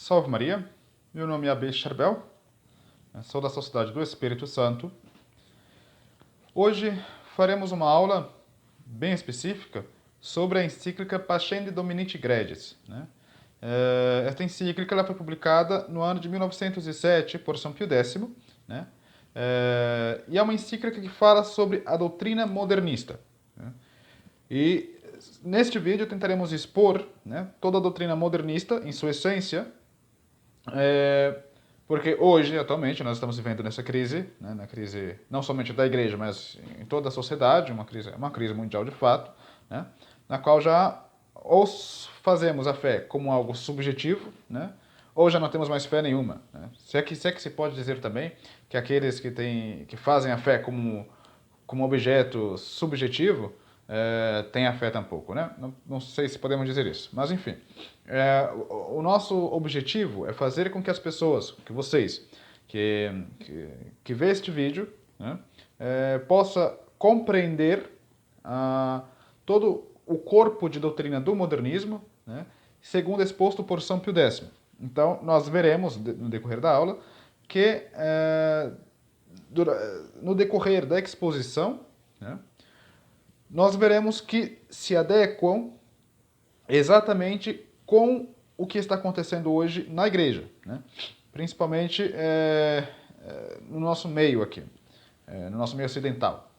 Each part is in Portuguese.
Salve Maria, meu nome é Abel Charbel, sou da Sociedade do Espírito Santo. Hoje faremos uma aula bem específica sobre a encíclica Pascendi Dominici Gregis. Esta encíclica ela foi publicada no ano de 1907 por São Pio X, né? E é uma encíclica que fala sobre a doutrina modernista. E neste vídeo tentaremos expor, toda a doutrina modernista em sua essência, porque hoje, atualmente, nós estamos vivendo nessa crise, na crise não somente da igreja, mas em toda a sociedade, uma crise mundial de fato, na qual já ou fazemos a fé como algo subjetivo, ou já não temos mais fé nenhuma. Se é que se pode dizer também que aqueles que fazem a fé como objeto subjetivo, tem a fé tampouco, né? Não sei se podemos dizer isso, mas enfim. O nosso objetivo é fazer com que as pessoas, que vocês, que vê este vídeo, possa compreender todo o corpo de doutrina do modernismo, segundo exposto por São Pio X. Então, nós veremos, no decorrer da aula, que no decorrer da exposição, nós veremos que se adequam exatamente com o que está acontecendo hoje na igreja, principalmente no nosso meio aqui, no nosso meio ocidental,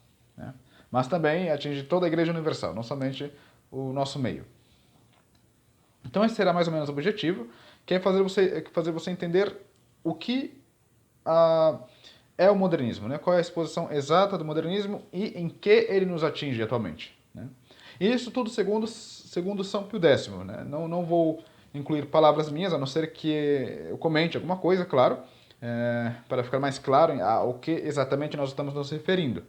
mas também atinge toda a igreja universal, não somente o nosso meio. Então esse será mais ou menos o objetivo, que é fazer você entender o que é o modernismo, qual é a exposição exata do modernismo e em que ele nos atinge atualmente. E isso tudo segundo São Pio X. Não vou incluir palavras minhas, a não ser que eu comente alguma coisa, claro, para ficar mais claro ao que exatamente nós estamos nos referindo.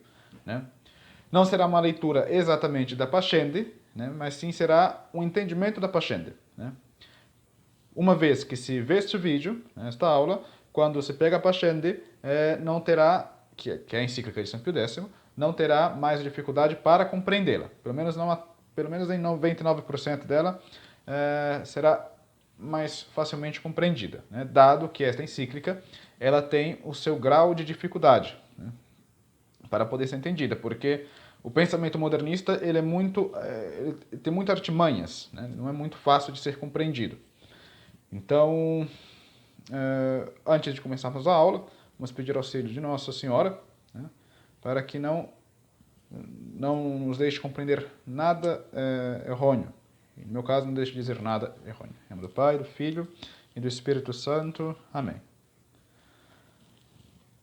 Não será uma leitura exatamente da Pascendi, mas sim será um entendimento da Pascendi. Uma vez que se vê este vídeo, esta aula, quando se pega a Pascendi, não terá, que é a encíclica de São Pio X, não terá mais dificuldade para compreendê-la. Pelo menos em 99% dela será mais facilmente compreendida, dado que esta encíclica ela tem o seu grau de dificuldade, para poder ser entendida, porque o pensamento modernista ele tem muitas artimanhas, não é muito fácil de ser compreendido. Então, antes de começarmos a aula, vamos pedir auxílio de Nossa Senhora, para que não nos deixe compreender nada errôneo. No meu caso, não deixe dizer nada errôneo. Em nome do Pai, do Filho e do Espírito Santo. Amém.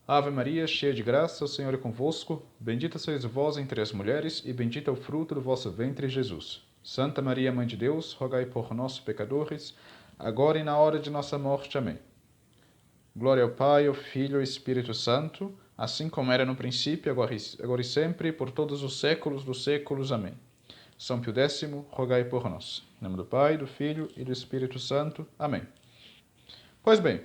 Ave Maria, cheia de graça, o Senhor é convosco. Bendita sois vós entre as mulheres, e bendito é o fruto do vosso ventre, Jesus. Santa Maria, Mãe de Deus, rogai por nós, pecadores, agora e na hora de nossa morte. Amém. Glória ao Pai, ao Filho e ao Espírito Santo, assim como era no princípio, agora e sempre, por todos os séculos dos séculos. Amém. São Pio X, rogai por nós. Em nome do Pai, do Filho e do Espírito Santo. Amém. Pois bem,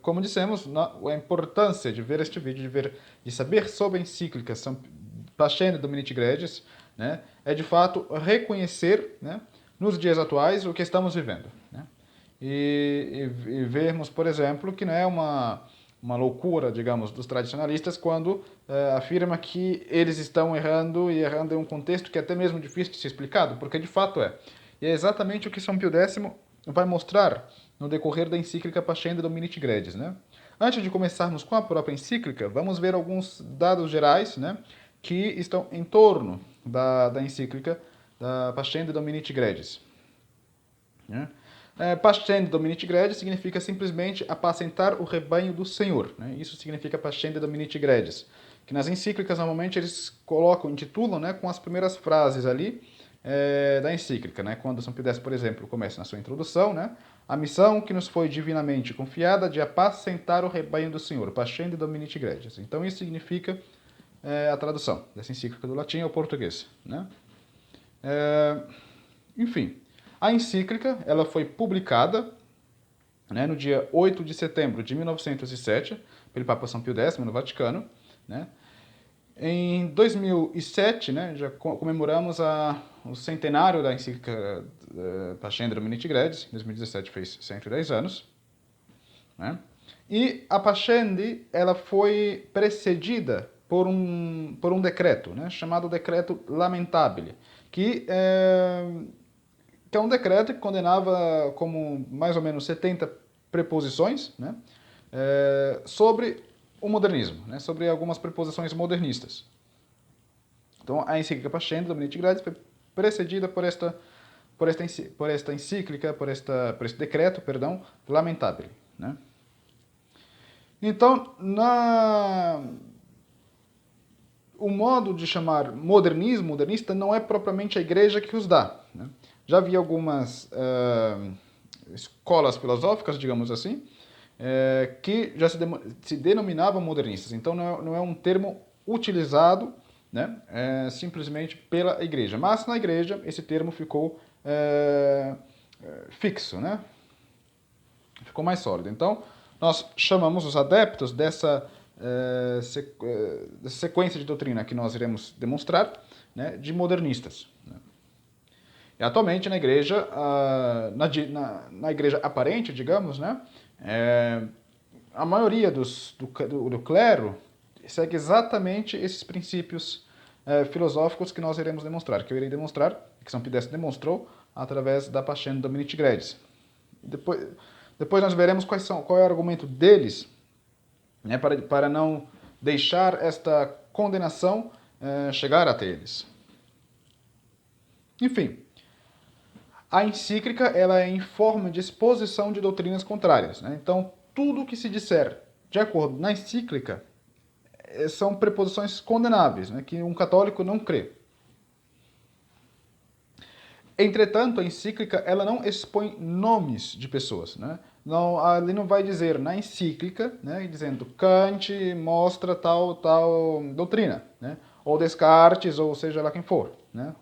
como dissemos, a importância de ver este vídeo, de saber sobre a encíclica Pascendi Dominici Gregis, é de fato reconhecer, nos dias atuais, o que estamos vivendo. E vermos, por exemplo, que não é uma loucura, digamos, dos tradicionalistas quando afirma que eles estão errando e errando em um contexto que é até mesmo difícil de ser explicado, porque de fato é. E é exatamente o que São Pio X vai mostrar no decorrer da encíclica Pascendi Dominici Gregis. Antes de começarmos com a própria encíclica, vamos ver alguns dados gerais, que estão em torno da encíclica da Pascendi Dominici Gregis. Pascendi Dominici Gregis significa simplesmente apacentar o rebanho do Senhor. Isso significa Pascendi Dominici Gregis, que nas encíclicas normalmente eles intitulam com as primeiras frases ali da encíclica. Quando São Pio X, por exemplo, começa na sua introdução, a missão que nos foi divinamente confiada de apacentar o rebanho do Senhor, Pascendi Dominici Gregis. Então isso significa a tradução dessa encíclica do latim ao português. Enfim, a encíclica ela foi publicada no dia 8 de setembro de 1907, pelo Papa São Pio X, no Vaticano, Em 2007, né, já comemoramos o centenário da encíclica Pascendi Dominici Gredis. Em 2017 fez 110 anos. Né? E a Pascendi, ela foi precedida por um decreto, né, chamado Decreto Lamentabile, que é um decreto que condenava como mais ou menos 70 preposições, né, sobre o modernismo, né, sobre algumas preposições modernistas. Então, a encíclica Pascendi Dominici Gredis foi precedida por esta encíclica, por este decreto, perdão, Lamentabile, né? Então, o modo de chamar modernismo, modernista, não é propriamente a igreja que os dá, né? Já havia algumas escolas filosóficas, digamos assim, que já se denominavam modernistas. Então, não é um termo utilizado, né, simplesmente pela igreja. Mas na igreja esse termo ficou fixo, né? Ficou mais sólido. Então, nós chamamos os adeptos dessa sequência de doutrina que nós iremos demonstrar, né, de modernistas. Né? E atualmente na igreja, na igreja aparente, digamos, né, a maioria do clero segue exatamente esses princípios filosóficos que nós iremos demonstrar, que eu irei demonstrar, que São Pio X demonstrou através da Pascendi Dominici Gredis. Depois nós veremos qual é o argumento deles, né, para não deixar esta condenação chegar até eles. Enfim, a encíclica ela é em forma de exposição de doutrinas contrárias. Né? Então, tudo o que se disser de acordo na encíclica são preposições condenáveis, né, que um católico não crê. Entretanto, a encíclica ela não expõe nomes de pessoas, né? Não, ali não vai dizer na encíclica, né, dizendo Kant mostra tal doutrina, né? Ou Descartes, ou seja lá quem for, né?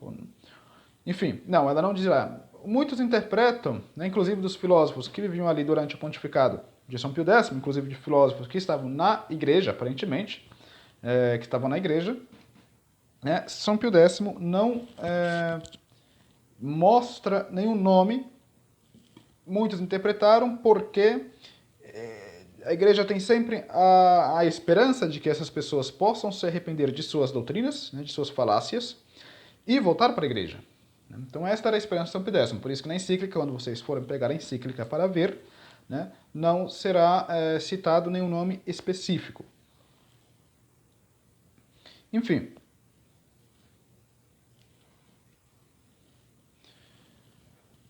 Enfim, não, ela não diz lá. Muitos interpretam, né, inclusive dos filósofos que viviam ali durante o pontificado de São Pio X, inclusive de filósofos que estavam na igreja, aparentemente, que estavam na igreja, né? São Pio X não mostra nenhum nome. Muitos interpretaram porque a igreja tem sempre a esperança de que essas pessoas possam se arrepender de suas doutrinas, né, de suas falácias, e voltar para a igreja. Então esta era a esperança de São Pio X. Por isso que na encíclica, quando vocês forem pegar a encíclica para ver, né, não será citado nenhum nome específico. Enfim.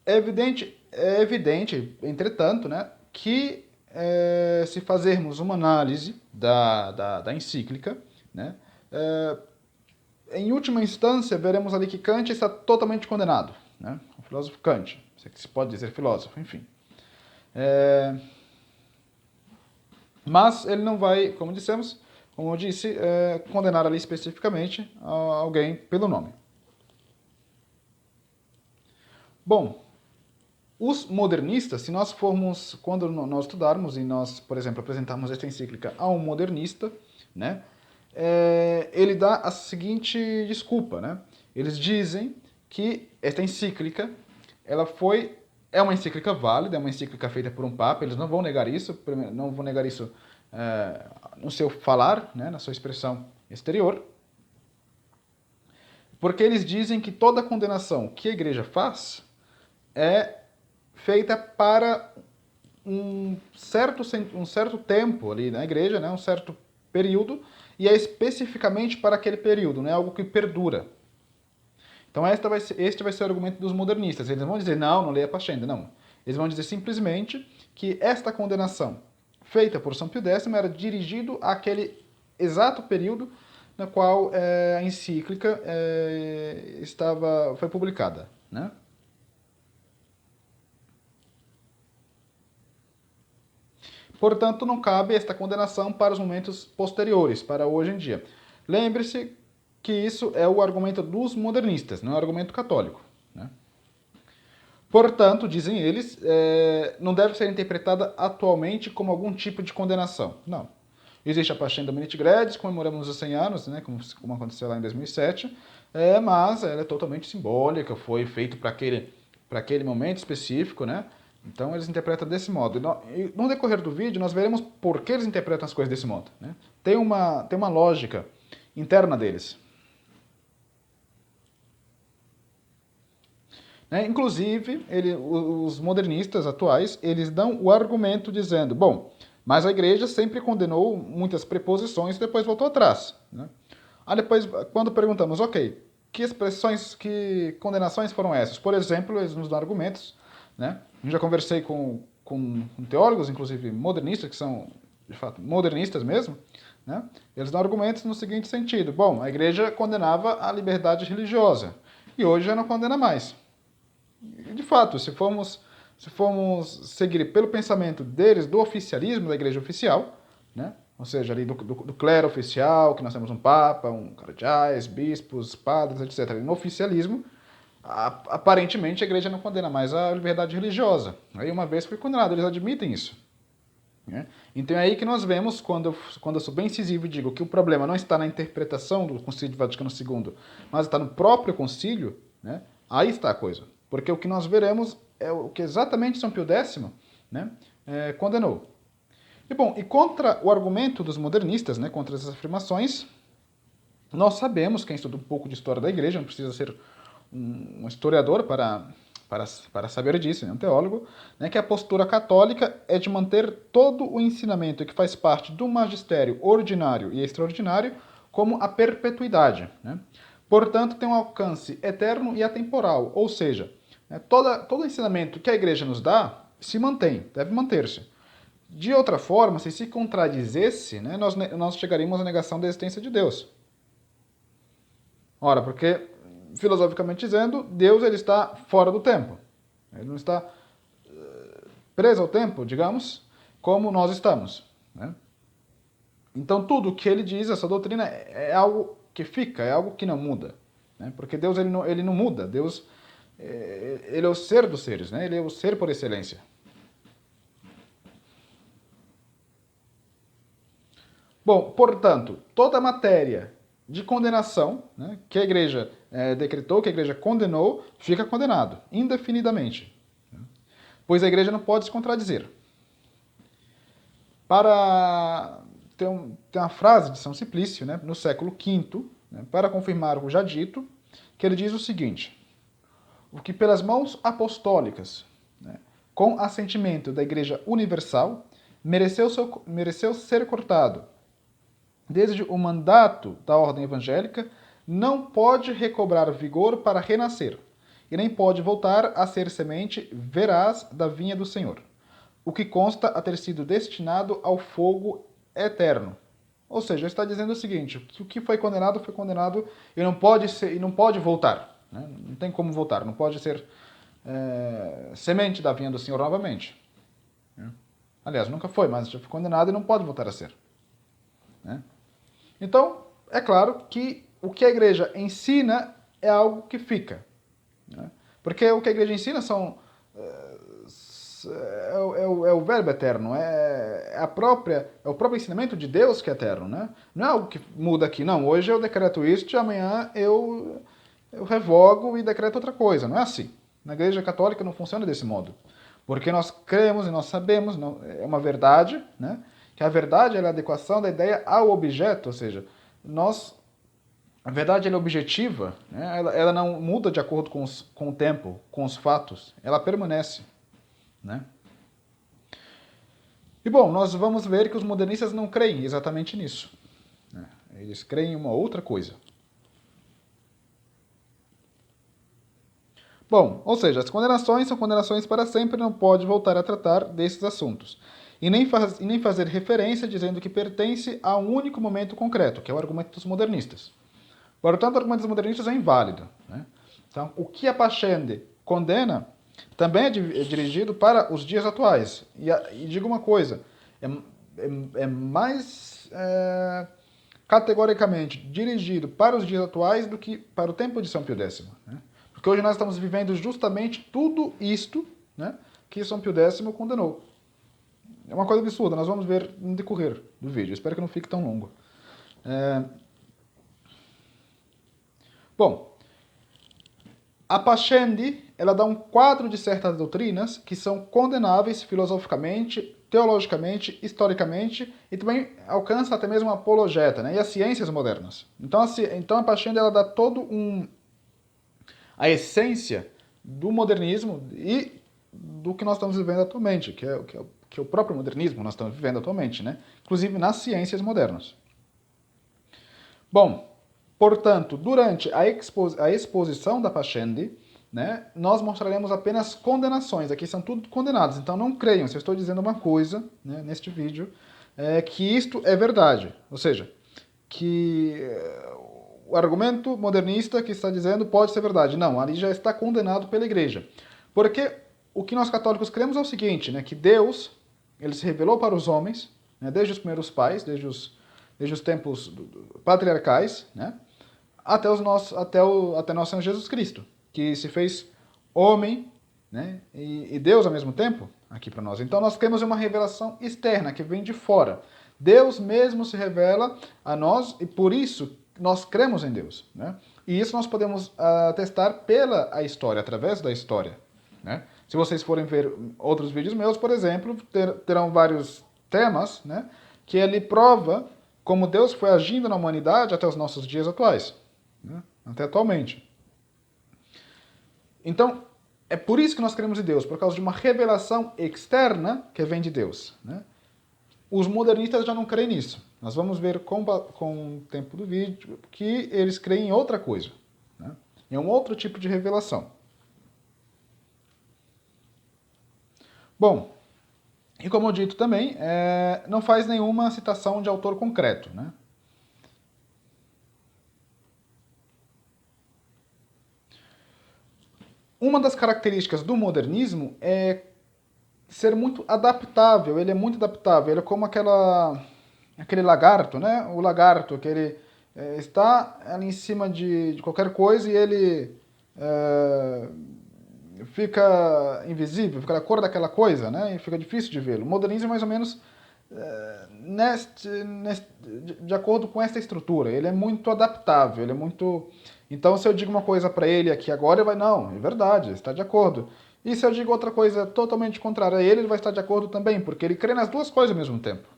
É evidente, entretanto, né, que se fazermos uma análise da encíclica, né, em última instância, veremos ali que Kant está totalmente condenado. Né? O filósofo Kant, se pode dizer filósofo, enfim. Mas ele não vai, como dissemos, como eu disse, condenar ali especificamente alguém pelo nome. Bom, os modernistas, se nós formos, quando nós estudarmos e nós, por exemplo, apresentarmos esta encíclica a um modernista, né, ele dá a seguinte desculpa, né? Eles dizem que esta encíclica, é uma encíclica válida, é uma encíclica feita por um papa, eles não vão negar isso, no seu falar, né, na sua expressão exterior, porque eles dizem que toda condenação que a igreja faz é feita para um certo tempo ali na igreja, né, um certo período, e é especificamente para aquele período, não é algo que perdura. Então este vai ser o argumento dos modernistas. Eles vão dizer, não leia Pascendi, não. Eles vão dizer simplesmente que esta condenação feita por São Pio X era dirigido àquele exato período no qual a encíclica foi publicada, né? Portanto, não cabe esta condenação para os momentos posteriores, para hoje em dia. Lembre-se que isso é o argumento dos modernistas, não é o argumento católico. Né? Portanto, dizem eles, não deve ser interpretada atualmente como algum tipo de condenação. Não. Existe a Pascem Dominici Gredis, comemoramos os 100 anos, né, como aconteceu lá em 2007, mas ela é totalmente simbólica, foi feito para aquele momento específico, né? Então eles interpretam desse modo. E no decorrer do vídeo nós veremos por que eles interpretam as coisas desse modo, né? Tem uma lógica interna deles. Né? Inclusive, os modernistas atuais, eles dão o argumento dizendo, bom, mas a igreja sempre condenou muitas preposições e depois voltou atrás. Né? Aí depois, quando perguntamos, ok, que expressões, que condenações foram essas? Por exemplo, eles nos dão argumentos, né? Eu já conversei com teólogos, inclusive modernistas, que são, de fato, modernistas mesmo, né? Eles dão argumentos no seguinte sentido, bom, a igreja condenava a liberdade religiosa, e hoje já não condena mais. De fato, se formos seguir pelo pensamento deles, do oficialismo da igreja oficial, né? Ou seja, ali do clero oficial, que nós temos um papa, cardeais, bispos, padres, etc. No oficialismo, aparentemente a igreja não condena mais a liberdade religiosa. Aí uma vez foi condenado, eles admitem isso. Né? Então é aí que nós vemos, quando eu sou bem incisivo e digo que o problema não está na interpretação do Concílio Vaticano II, mas está no próprio concílio, né? Aí está a coisa. Porque o que nós veremos é o que exatamente São Pio X, né, condenou. E bom, e contra o argumento dos modernistas, né, contra essas afirmações, nós sabemos, quem estuda um pouco de história da igreja, não precisa ser um historiador para saber disso, né, um teólogo, né, que a postura católica é de manter todo o ensinamento que faz parte do magistério ordinário e extraordinário como a perpetuidade, né? Portanto, tem um alcance eterno e atemporal, ou seja, todo o ensinamento que a igreja nos dá se mantém, deve manter-se. De outra forma, se contradizesse, né, nós chegaríamos à negação da existência de Deus. Ora, porque, filosoficamente dizendo, Deus ele está fora do tempo. Ele não está preso ao tempo, digamos, como nós estamos. Né? Então, tudo o que ele diz, essa doutrina, é algo que fica, é algo que não muda. Né? Porque Deus ele não muda. Deus ele é o ser dos seres, né? Ele é o ser por excelência. Bom, portanto, toda matéria de condenação, né, que a igreja decretou, que a igreja condenou, fica condenado, indefinidamente. Pois a igreja não pode se contradizer. Tem uma frase de São Simplício, né, no século V, né, para confirmar o já dito, que ele diz o seguinte: o que pelas mãos apostólicas, né, com assentimento da Igreja Universal, mereceu ser cortado desde o mandato da ordem evangélica, não pode recobrar vigor para renascer, e nem pode voltar a ser semente veraz da vinha do Senhor, o que consta a ter sido destinado ao fogo eterno. Ou seja, está dizendo o seguinte, que o que foi condenado e não pode voltar. Né? Não tem como voltar, não pode ser semente da vinha do Senhor novamente. Aliás, nunca foi, mas já foi condenado e não pode voltar a ser. Né? Então, é claro que o que a igreja ensina é algo que fica. Né? Porque o que a igreja ensina é o verbo eterno, é o próprio ensinamento de Deus que é eterno. Né? Não é algo que muda aqui, não. Hoje eu decreto isto e amanhã eu revogo e decreto outra coisa. Não é assim. Na igreja católica não funciona desse modo. Porque nós cremos e nós sabemos, é uma verdade, né? Que a verdade é a adequação da ideia ao objeto, ou seja, a verdade é objetiva, né? Ela não muda de acordo com o tempo, com os fatos, ela permanece. Né? E bom, nós vamos ver que os modernistas não creem exatamente nisso. Né? Eles creem em uma outra coisa. Bom, ou seja, as condenações são condenações para sempre, não pode voltar a tratar desses assuntos. E nem fazer referência dizendo que pertence a um único momento concreto, que é o argumento dos modernistas. Portanto, o argumento dos modernistas é inválido. Né? Então, o que a Pascende condena também é dirigido para os dias atuais. E digo uma coisa, é mais categoricamente dirigido para os dias atuais do que para o tempo de São Pio X. Né? Porque hoje nós estamos vivendo justamente tudo isto, né, que São Pio X condenou. É uma coisa absurda, nós vamos ver no decorrer do vídeo. Espero que não fique tão longo. Bom, a Pascendi, ela dá um quadro de certas doutrinas que são condenáveis filosoficamente, teologicamente, historicamente, e também alcança até mesmo a apologeta, né? E as ciências modernas. Então a Pascendi, ela dá a essência do modernismo e do que nós estamos vivendo atualmente, que é o próprio modernismo que nós estamos vivendo atualmente, né? Inclusive nas ciências modernas. Bom, portanto, durante a exposição da Pascendi, né, nós mostraremos apenas condenações. Aqui são tudo condenados, então não creiam se eu estou dizendo uma coisa, né, neste vídeo, que isto é verdade. Ou seja, que o argumento modernista que está dizendo pode ser verdade. Não, ali já está condenado pela igreja. Porque o que nós católicos cremos é o seguinte, né, que Deus, ele se revelou para os homens, né, desde os primeiros pais, desde os tempos patriarcais, né, até nosso Senhor Jesus Cristo, que se fez homem, né, e Deus ao mesmo tempo aqui para nós. Então nós temos uma revelação externa que vem de fora. Deus mesmo se revela a nós e por isso nós cremos em Deus, né? E isso nós podemos atestar pela a história, através da história, né? Se vocês forem ver outros vídeos meus, por exemplo, terão vários temas, né, que ele prova como Deus foi agindo na humanidade até os nossos dias atuais, né, até atualmente. Então, é por isso que nós cremos em Deus, por causa de uma revelação externa que vem de Deus, né? Os modernistas já não creem nisso. Nós vamos ver com o tempo do vídeo que eles creem em outra coisa, né? Em um outro tipo de revelação. Bom, e como eu dito também, não faz nenhuma citação de autor concreto, né? Uma das características do modernismo é ser muito adaptável, ele é muito adaptável, ele é como aquele lagarto, né? O lagarto que ele está ali em cima de qualquer coisa e ele fica invisível, fica da cor daquela coisa, né? E fica difícil de vê-lo. O modernismo é mais ou menos de acordo com esta estrutura. Ele é muito adaptável, ele é muito... Então, se eu digo uma coisa para ele aqui agora, ele vai, não, é verdade, está de acordo. E se eu digo outra coisa totalmente contrária a ele, ele vai estar de acordo também, porque ele crê nas duas coisas ao mesmo tempo.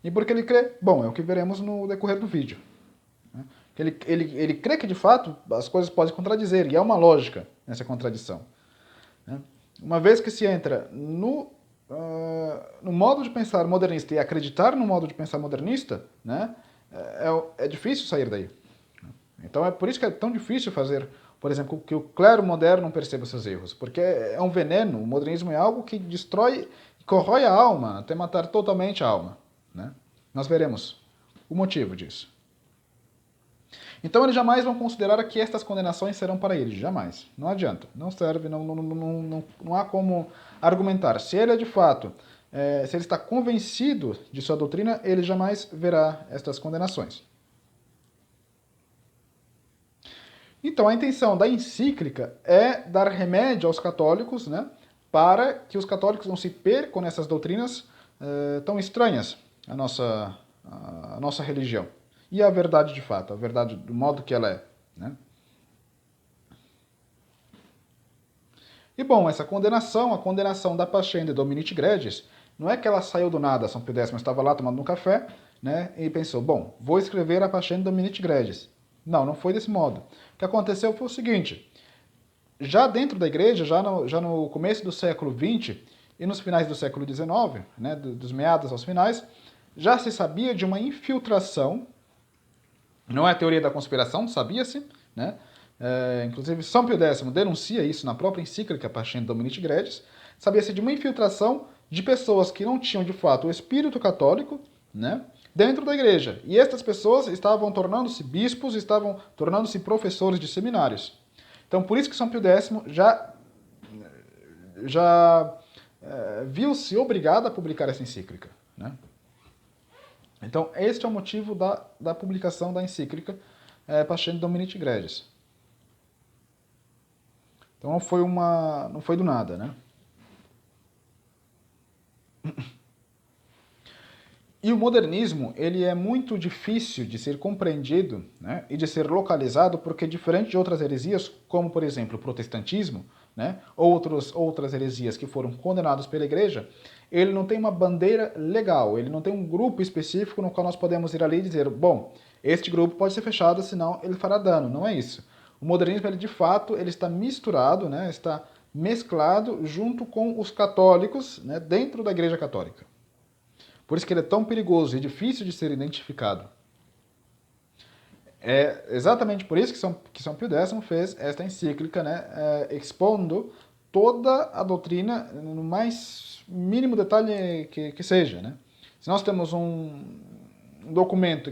E porque ele crê, bom, é o que veremos no decorrer do vídeo. Ele crê que, de fato, as coisas podem contradizer, e há uma lógica nessa contradição. Uma vez que se entra no modo de pensar modernista e acreditar no modo de pensar modernista, né, é difícil sair daí. Então é por isso que é tão difícil fazer, por exemplo, que o clero moderno perceba seus erros, porque é um veneno. O modernismo é algo que destrói, corrói a alma, até matar totalmente a alma, né? Nós veremos o motivo disso. Então eles jamais vão considerar que estas condenações serão para eles, jamais. Não adianta, não serve, não há como argumentar. Se ele é de fato, se ele está convencido de sua doutrina, ele jamais verá estas condenações. Então a intenção da encíclica é dar remédio aos católicos, né, para que os católicos não se percam nessas doutrinas tão estranhas à nossa religião. E a verdade de fato, a verdade do modo que ela é, né? E bom, essa condenação, a condenação da Pascendi Dominici Gregis, não é que ela saiu do nada, São Pio X estava lá tomando um café, né, e pensou, bom, vou escrever a Pascendi Dominici Gregis. Não, não foi desse modo. O que aconteceu foi o seguinte, já dentro da igreja, já no começo do século XX e nos finais do século XIX, né, dos meados aos finais, já se sabia de uma infiltração. Não é a teoria da conspiração, sabia-se, né? Inclusive São Pio X denuncia isso na própria encíclica Pascendi Dominici Gregis. Sabia-se de uma infiltração de pessoas que não tinham de fato o espírito católico, né, dentro da igreja. E estas pessoas estavam tornando-se bispos, estavam tornando-se professores de seminários. Então por isso que São Pio X já viu-se obrigado a publicar essa encíclica, né? Então, este é o motivo da publicação da encíclica Pascendi Dominici Gregis. Então, não foi do nada, né? E o modernismo, ele é muito difícil de ser compreendido, né, e de ser localizado, porque diferente de outras heresias, como por exemplo o protestantismo, né, outras heresias que foram condenadas pela igreja, ele não tem uma bandeira legal, ele não tem um grupo específico no qual nós podemos ir ali e dizer, bom, este grupo pode ser fechado, senão ele fará dano. Não é isso. O modernismo, ele de fato, ele está misturado, né, está mesclado junto com os católicos, né, dentro da igreja católica. Por isso que ele é tão perigoso e difícil de ser identificado. É exatamente por isso que São Pio X fez esta encíclica, né, expondo toda a doutrina no mais mínimo detalhe que seja. Né? Se nós temos um documento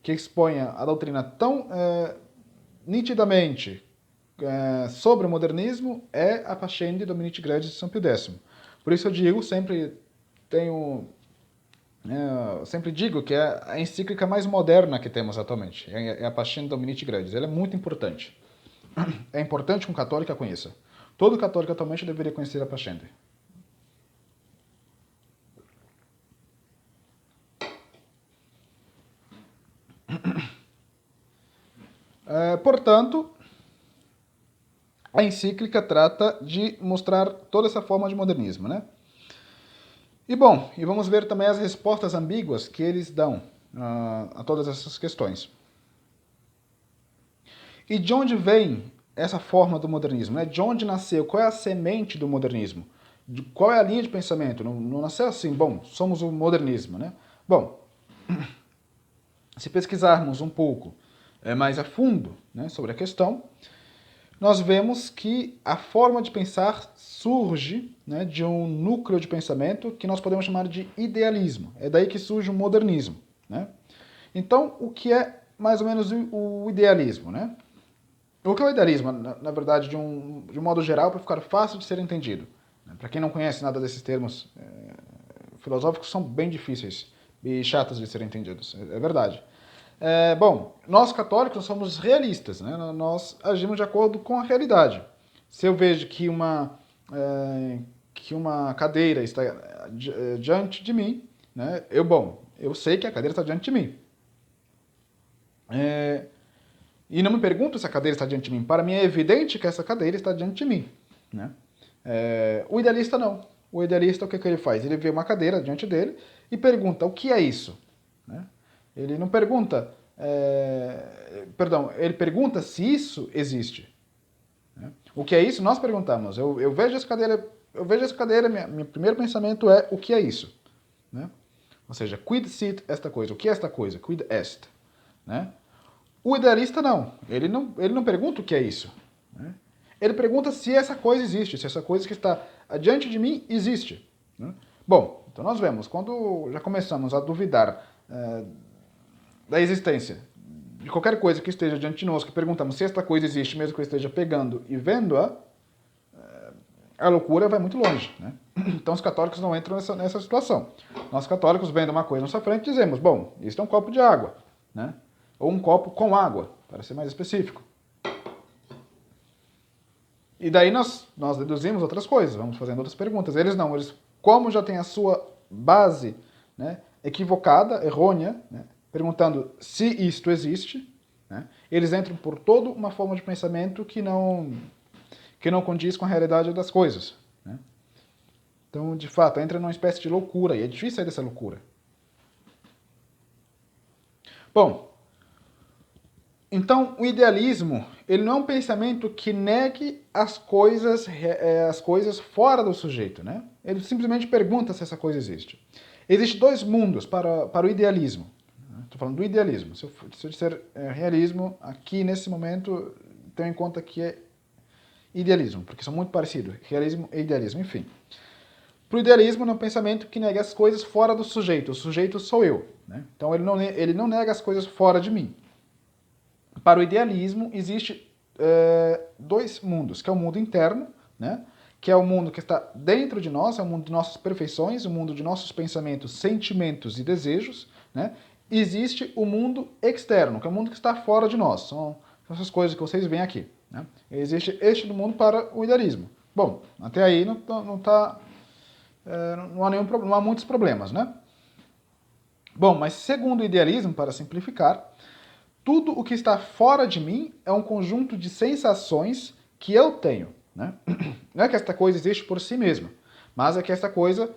que exponha a doutrina tão nitidamente sobre o modernismo, é a Pascendi Dominici Gregis de São Pio X. Por isso eu digo, sempre digo que é a encíclica mais moderna que temos atualmente, é a Pascendi Dominici Gregis. Ela é muito importante. É importante que um católico a conheça. Todo católico atualmente deveria conhecer a Pascendi. Portanto, a encíclica trata de mostrar toda essa forma de modernismo, né? E bom, vamos ver também as respostas ambíguas que eles dão a todas essas questões. E de onde vem essa forma do modernismo? Né? De onde nasceu? Qual é a semente do modernismo? Qual é a linha de pensamento? Não nasceu assim, bom, somos o modernismo, né? Bom, se pesquisarmos um pouco mais a fundo, né, sobre a questão, nós vemos que a forma de pensar surge, né, de um núcleo de pensamento que nós podemos chamar de idealismo. É daí que surge o modernismo. Né? Então, o que é mais ou menos o idealismo? Né? O que é o idealismo, na verdade, de um modo geral, para ficar fácil de ser entendido? Para quem não conhece nada desses termos filosóficos, são bem difíceis e chatos de serem entendidos. É verdade. Bom, nós católicos somos realistas, né? Nós agimos de acordo com a realidade. Se eu vejo que uma cadeira está diante de mim, né? Eu sei que a cadeira está diante de mim. E não me pergunto se a cadeira está diante de mim. Para mim é evidente que essa cadeira está diante de mim. Né? O idealista não. O idealista, o que ele faz? Ele vê uma cadeira diante dele e pergunta, o que é isso? Né? Ele não pergunta... ele pergunta se isso existe. Né? O que é isso? Nós perguntamos. Eu vejo essa cadeira, meu primeiro pensamento é, o que é isso? Né? Ou seja, quid sit esta coisa? O que é esta coisa? Quid est? Né? O idealista não. Ele não pergunta o que é isso. Né? Ele pergunta se essa coisa existe, se essa coisa que está adiante de mim existe. Né? Bom, então nós vemos, quando já começamos a duvidar da existência de qualquer coisa que esteja diante de nós, que perguntamos se esta coisa existe, mesmo que eu esteja pegando e vendo-a, a loucura vai muito longe. Né? Então os católicos não entram nessa situação. Nós católicos, vendo uma coisa na nossa frente, dizemos, bom, isso é um copo de água. Né? Ou um copo com água, para ser mais específico. E daí nós deduzimos outras coisas, vamos fazendo outras perguntas. Eles não, como já tem a sua base, né, equivocada, errônea, né, perguntando se isto existe, né, eles entram por toda uma forma de pensamento que não condiz com a realidade das coisas. Né? Então, de fato, entra numa espécie de loucura, e é difícil sair dessa loucura. Bom, então o idealismo, ele não é um pensamento que negue as coisas fora do sujeito, né? Ele simplesmente pergunta se essa coisa existe. Existem dois mundos para o idealismo. Estou falando do idealismo. Se eu disser realismo, aqui nesse momento, tenho em conta que é idealismo, porque são muito parecidos, realismo e idealismo, enfim. Para o idealismo, é um pensamento que nega as coisas fora do sujeito. O sujeito sou eu. Né? Então ele não nega as coisas fora de mim. Para o idealismo, existe dois mundos, que é o mundo interno, né? Que é o mundo que está dentro de nós, é o mundo de nossas perfeições, o mundo de nossos pensamentos, sentimentos e desejos. Né? Existe o mundo externo, que é o mundo que está fora de nós. São essas coisas que vocês veem aqui. Né? Existe este mundo para o idealismo. Bom, até aí não está não há muitos problemas, né? Bom, mas segundo o idealismo, para simplificar, tudo o que está fora de mim é um conjunto de sensações que eu tenho, né? Não é que esta coisa existe por si mesma, mas é que esta coisa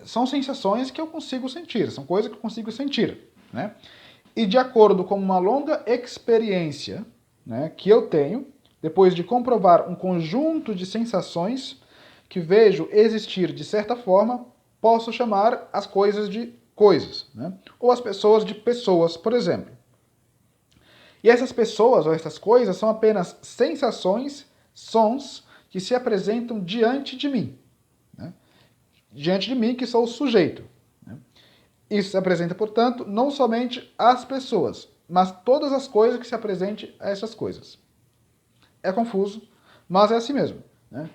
são sensações que eu consigo sentir, são coisas que eu consigo sentir, né? E de acordo com uma longa experiência, né, que eu tenho, depois de comprovar um conjunto de sensações que vejo existir de certa forma, posso chamar as coisas de coisas, né? Ou as pessoas de pessoas, por exemplo. E essas pessoas ou essas coisas são apenas sensações, sons que se apresentam diante de mim. Né? Diante de mim, que sou o sujeito. Né? Isso se apresenta, portanto, não somente às pessoas, mas todas as coisas que se apresentem a essas coisas. É confuso, mas é assim mesmo. Né?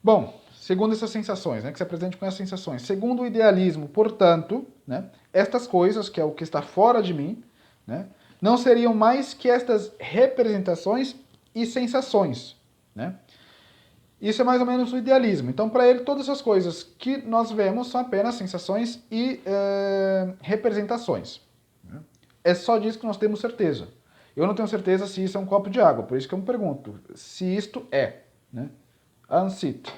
Bom, segundo essas sensações, né, que se apresentam com essas sensações, segundo o idealismo, portanto, né, estas coisas, que é o que está fora de mim, né, não seriam mais que estas representações e sensações. Né? Isso é mais ou menos o idealismo. Então, para ele, todas as coisas que nós vemos são apenas sensações e representações. Né? É só disso que nós temos certeza. Eu não tenho certeza se isso é um copo de água, por isso que eu me pergunto se isto é. Né? Unsit.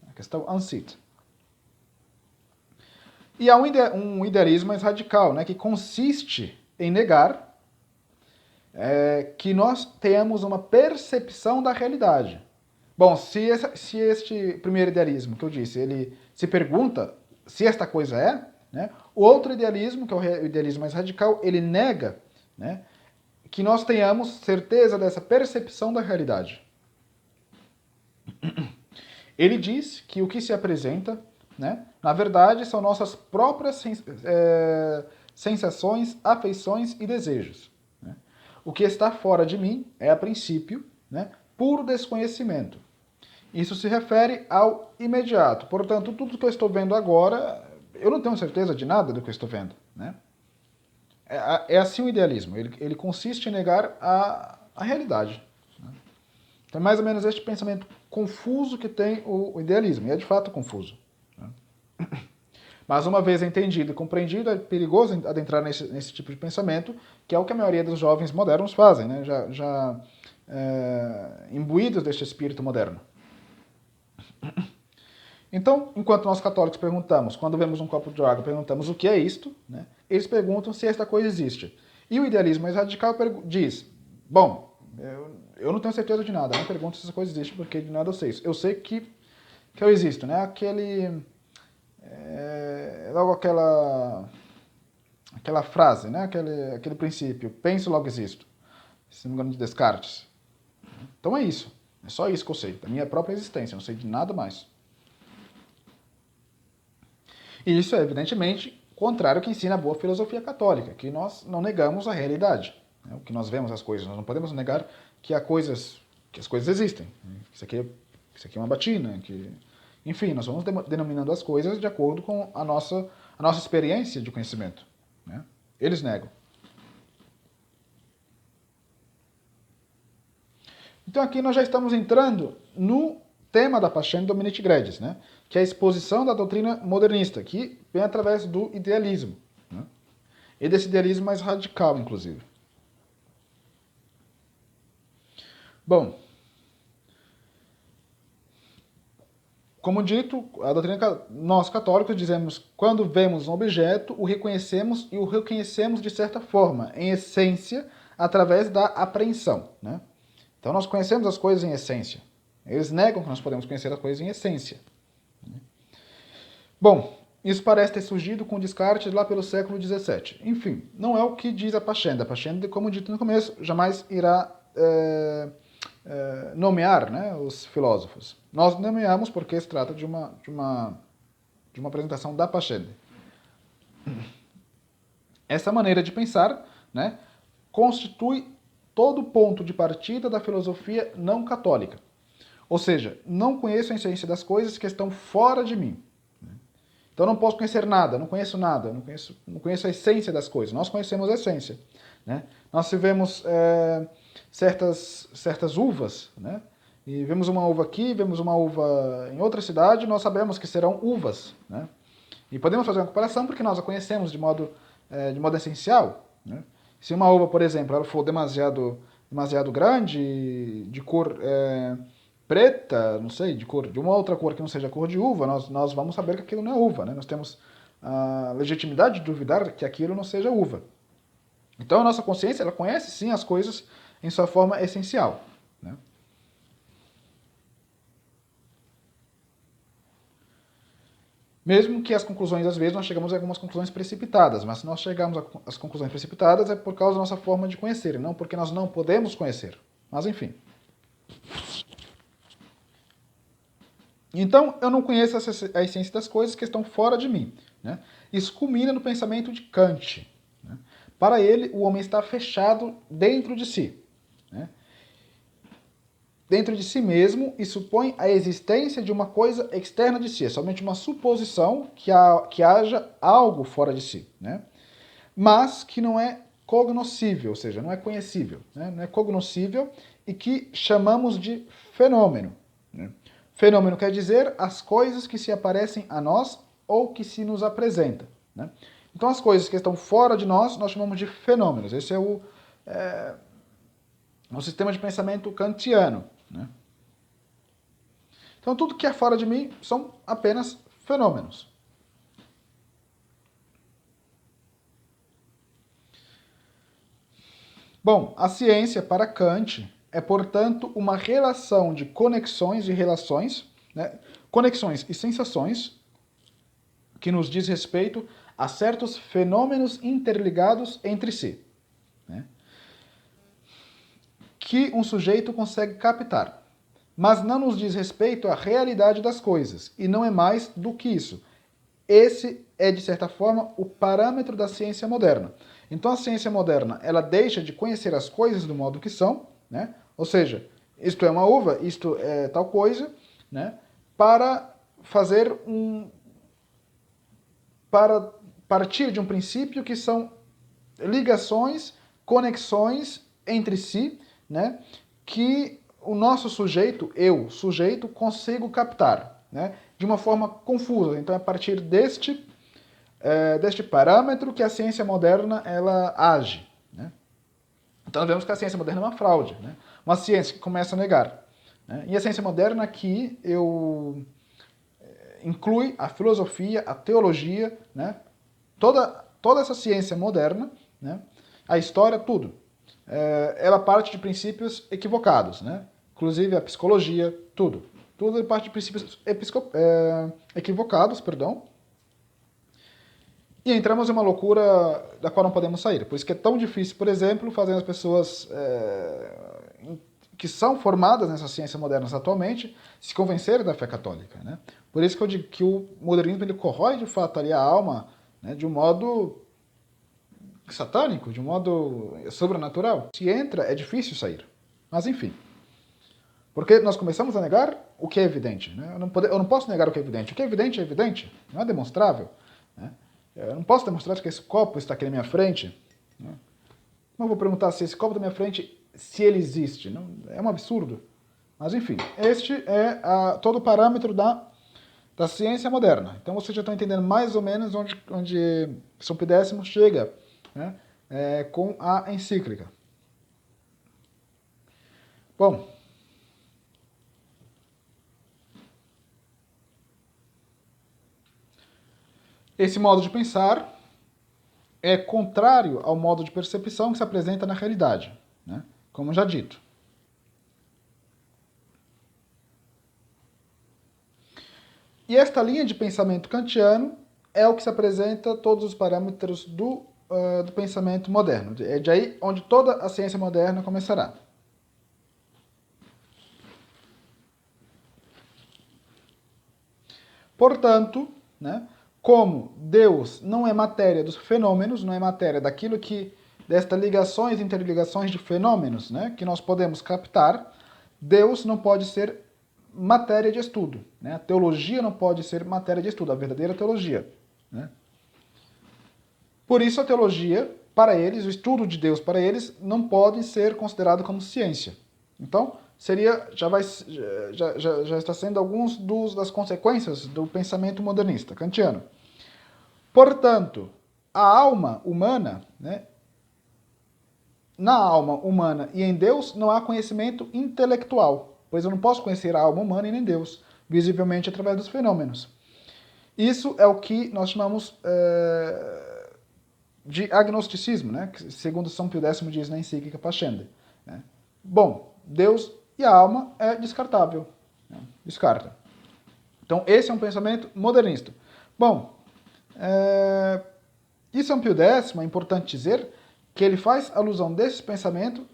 A questão unsit. E há um idealismo mais radical, né, que consiste em negar que nós temos uma percepção da realidade. Bom, se este primeiro idealismo que eu disse, ele se pergunta se esta coisa é, né, o outro idealismo, que é o idealismo mais radical, ele nega, né, que nós tenhamos certeza dessa percepção da realidade. Ele diz que o que se apresenta, né, na verdade, são nossas próprias sensações, afeições e desejos. Né? O que está fora de mim é, a princípio, né, puro desconhecimento. Isso se refere ao imediato. Portanto, tudo que eu estou vendo agora, eu não tenho certeza de nada do que eu estou vendo. Né? É assim o idealismo. Ele consiste em negar a realidade. Né? Então, é mais ou menos este pensamento confuso que tem o idealismo. E é de fato confuso. Né? Mas uma vez entendido e compreendido, é perigoso adentrar nesse tipo de pensamento, que é o que a maioria dos jovens modernos fazem, né? já imbuídos deste espírito moderno. Então, enquanto nós católicos perguntamos, quando vemos um copo de água, perguntamos o que é isto, né? Eles perguntam se esta coisa existe. E o idealismo mais radical diz, bom, eu não tenho certeza de nada, não pergunto se essa coisa existe, porque de nada eu sei. Eu sei que eu existo, né? Logo aquela frase, né? Aquele princípio, penso, logo existo. Se não me engano, de Descartes. Então é isso. É só isso que eu sei, da minha própria existência, eu não sei de nada mais. E isso é, evidentemente, contrário ao que ensina a boa filosofia católica, que nós não negamos a realidade. Né? O que nós vemos as coisas, nós não podemos negar que as coisas existem. Isso aqui é uma batina, enfim, nós vamos denominando as coisas de acordo com a nossa experiência de conhecimento. Né? Eles negam. Então aqui nós já estamos entrando no tema da Pascendi Dominici Gredis, né? Que é a exposição da doutrina modernista, que vem através do idealismo. Né? E desse idealismo mais radical, inclusive. Bom, como dito, a doutrina, nós católicos dizemos, quando vemos um objeto, o reconhecemos e o reconhecemos de certa forma, em essência, através da apreensão. Né? Então nós conhecemos as coisas em essência. Eles negam que nós podemos conhecer as coisas em essência. Bom, isso parece ter surgido com Descartes lá pelo século XVII. Enfim, não é o que diz a Pascendi. A Pascendi, como dito no começo, jamais irá nomear, né, os filósofos. Nós nomeamos porque se trata de uma apresentação da Pascendi. Essa maneira de pensar, né, constitui todo o ponto de partida da filosofia não católica. Ou seja, não conheço a essência das coisas que estão fora de mim. Então não posso conhecer nada, não conheço nada, não conheço a essência das coisas. Nós conhecemos a essência. Né? Nós tivemos certas uvas, né, e vemos uma uva aqui, vemos uma uva em outra cidade, nós sabemos que serão uvas, né? E podemos fazer uma comparação porque nós a conhecemos de modo essencial, né? Se uma uva, por exemplo, ela for demasiado grande, de cor preta, não sei, de uma outra cor que não seja a cor de uva, nós vamos saber que aquilo não é uva, né? Nós temos a legitimidade de duvidar que aquilo não seja uva. Então a nossa consciência, ela conhece sim as coisas em sua forma essencial, né? Mesmo que as conclusões, às vezes, nós chegamos a algumas conclusões precipitadas, mas se nós chegamos às conclusões precipitadas é por causa da nossa forma de conhecer, e não porque nós não podemos conhecer. Mas enfim. Então, eu não conheço a essência das coisas que estão fora de mim, né? Isso culmina no pensamento de Kant, né? Para ele, o homem está fechado dentro de si, né? Dentro de si mesmo e supõe a existência de uma coisa externa de si. É somente uma suposição que haja algo fora de si, né? Mas que não é cognoscível, ou seja, não é conhecível, né? Não é cognoscível e que chamamos de fenômeno, né? Fenômeno quer dizer as coisas que se aparecem a nós ou que se nos apresentam, né? Então as coisas que estão fora de nós chamamos de fenômenos. Esse é o sistema de pensamento kantiano, né? Então tudo que é fora de mim são apenas fenômenos. Bom, a ciência para Kant é, portanto, uma relação de conexões e relações, né? Conexões e sensações que nos diz respeito a certos fenômenos interligados entre si, né? Que um sujeito consegue captar, mas não nos diz respeito à realidade das coisas, e não é mais do que isso. Esse é, de certa forma, o parâmetro da ciência moderna. Então a ciência moderna, ela deixa de conhecer as coisas do modo que são, né? Ou seja, isto é uma uva, isto é tal coisa, né? Para partir de um princípio que são ligações, conexões entre si, né? Que o nosso sujeito, sujeito, consigo captar, né? De uma forma confusa. Então é a partir deste parâmetro que a ciência moderna ela age, né? Então nós vemos que a ciência moderna é uma fraude, né? Uma ciência que começa a negar, né? E a ciência moderna aqui inclui a filosofia, a teologia, né? Toda essa ciência moderna, né? A história, tudo. Ela parte de princípios equivocados, né? Inclusive a psicologia, tudo. Tudo parte de princípios equivocados, perdão. E entramos em uma loucura da qual não podemos sair. Por isso que é tão difícil, por exemplo, fazer as pessoas que são formadas nessa ciência moderna atualmente se convencerem da fé católica, né? Por isso que eu digo que o modernismo ele corrói de fato ali a alma, né, de um modo satânico, de um modo sobrenatural. Se entra, é difícil sair. Mas enfim. Porque nós começamos a negar o que é evidente, né? Eu não posso negar o que é evidente. O que é evidente, não é demonstrável, né? Eu não posso demonstrar que esse copo está aqui na minha frente, né? Não vou perguntar se esse copo da minha frente, se ele existe. Não, é um absurdo. Mas enfim, este é todo o parâmetro da ciência moderna. Então vocês já estão entendendo mais ou menos onde São Pio X chega, né, com a encíclica. Bom, esse modo de pensar é contrário ao modo de percepção que se apresenta na realidade, né, como já dito. E esta linha de pensamento kantiano é o que se apresenta todos os parâmetros do pensamento moderno. É de aí onde toda a ciência moderna começará. Portanto, né, como Deus não é matéria dos fenômenos, não é matéria daquilo destas ligações, interligações de fenômenos, né, que nós podemos captar, Deus não pode ser matéria de estudo, né? A teologia não pode ser matéria de estudo, a verdadeira teologia, né? Por isso a teologia, para eles, o estudo de Deus para eles, não pode ser considerado como ciência. Então, já está sendo alguns das consequências do pensamento modernista, kantiano. Portanto, a alma humana, né, na alma humana e em Deus não há conhecimento intelectual, pois eu não posso conhecer a alma humana e nem Deus, visivelmente através dos fenômenos. Isso é o que nós chamamos de agnosticismo, né? Que, segundo São Pio X diz na encíclica Pascendi. Né? Bom, Deus e a alma é descartável. Né? Descarta. Então, esse é um pensamento modernista. Bom, e São Pio X, é importante dizer que ele faz alusão desse pensamento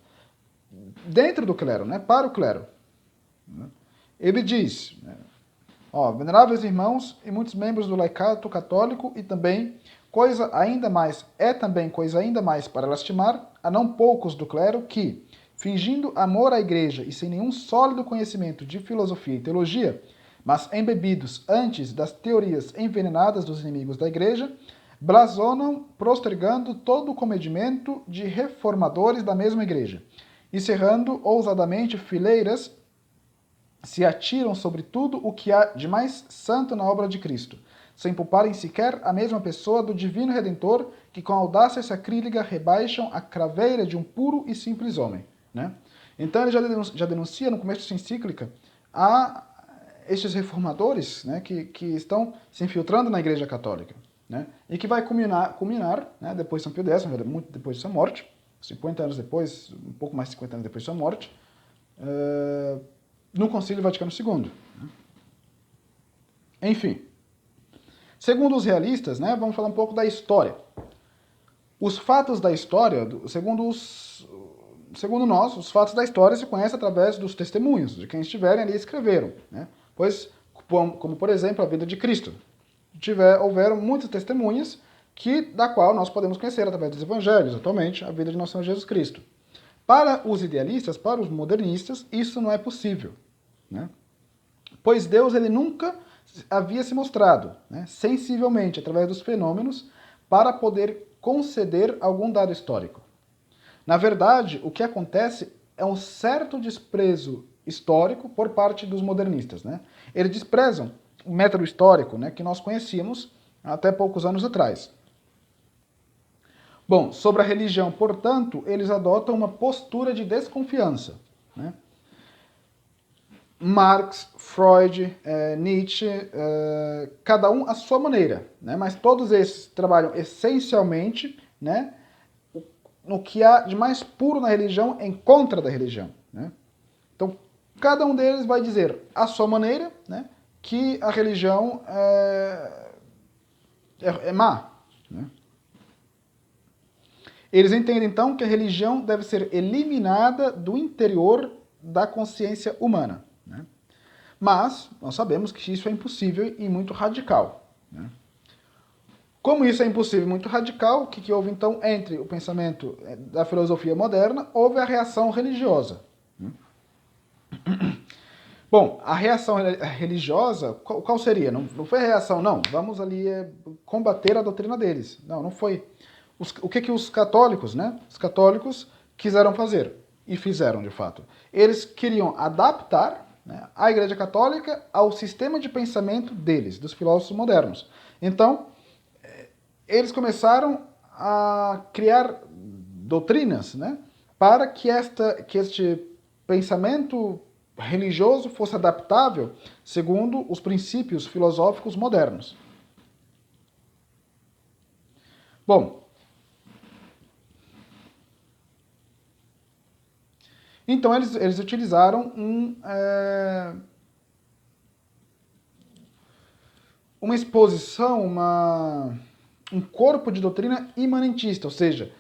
dentro do clero, né? Para o clero. Ele diz, né? Veneráveis irmãos e muitos membros do laicato católico e também coisa ainda mais para lastimar a não poucos do clero que, fingindo amor à igreja e sem nenhum sólido conhecimento de filosofia e teologia, mas embebidos antes das teorias envenenadas dos inimigos da igreja, blasonam postergando todo o comedimento de reformadores da mesma igreja, e cerrando ousadamente fileiras, se atiram sobre tudo o que há de mais santo na obra de Cristo, sem pouparem sequer a mesma pessoa do divino Redentor, que com audácia sacrílega rebaixam a craveira de um puro e simples homem. Né? Então ele já denuncia no começo de sua encíclica a estes reformadores, né, que estão se infiltrando na Igreja Católica. Né? E que vai culminar né, depois de São Pio X, muito depois de sua morte, 50 anos depois, um pouco mais de 50 anos depois de sua morte, no Concílio Vaticano II. Enfim, segundo os realistas, né, vamos falar um pouco da história. Os fatos da história, segundo nós, os fatos da história se conhecem através dos testemunhos, de quem estiverem ali e escreveram. Né? Pois, como por exemplo, a vida de Cristo. Houveram muitas testemunhas da qual nós podemos conhecer através dos evangelhos, atualmente, a vida de nosso Senhor Jesus Cristo. Para os idealistas, para os modernistas, isso não é possível. Né? Pois Deus ele nunca havia se mostrado, né, sensivelmente, através dos fenômenos, para poder conceder algum dado histórico. Na verdade, o que acontece é um certo desprezo histórico por parte dos modernistas. Né? Eles desprezam o método histórico, né, que nós conhecíamos até poucos anos atrás. Bom, sobre a religião, portanto, eles adotam uma postura de desconfiança. Né? Marx, Freud, Nietzsche, cada um à sua maneira, né? Mas todos esses trabalham essencialmente, né, no que há de mais puro na religião em contra da religião. Né? Então, cada um deles vai dizer à sua maneira, né, que a religião é má. Né? Eles entendem, então, que a religião deve ser eliminada do interior da consciência humana. Né? Mas nós sabemos que isso é impossível e muito radical. Né? Como isso é impossível e muito radical, o que houve então entre o pensamento da filosofia moderna? Houve a reação religiosa. Bom, a reação religiosa, qual seria? Não foi a reação, não, vamos ali combater a doutrina deles. Não foi. O que os católicos, né? Os católicos quiseram fazer, e fizeram de fato. Eles queriam adaptar, né, a Igreja Católica ao sistema de pensamento deles, dos filósofos modernos. Então, eles começaram a criar doutrinas, né, para que este pensamento religioso fosse adaptável segundo os princípios filosóficos modernos. Bom, então eles utilizaram uma exposição, um corpo de doutrina imanentista, ou seja,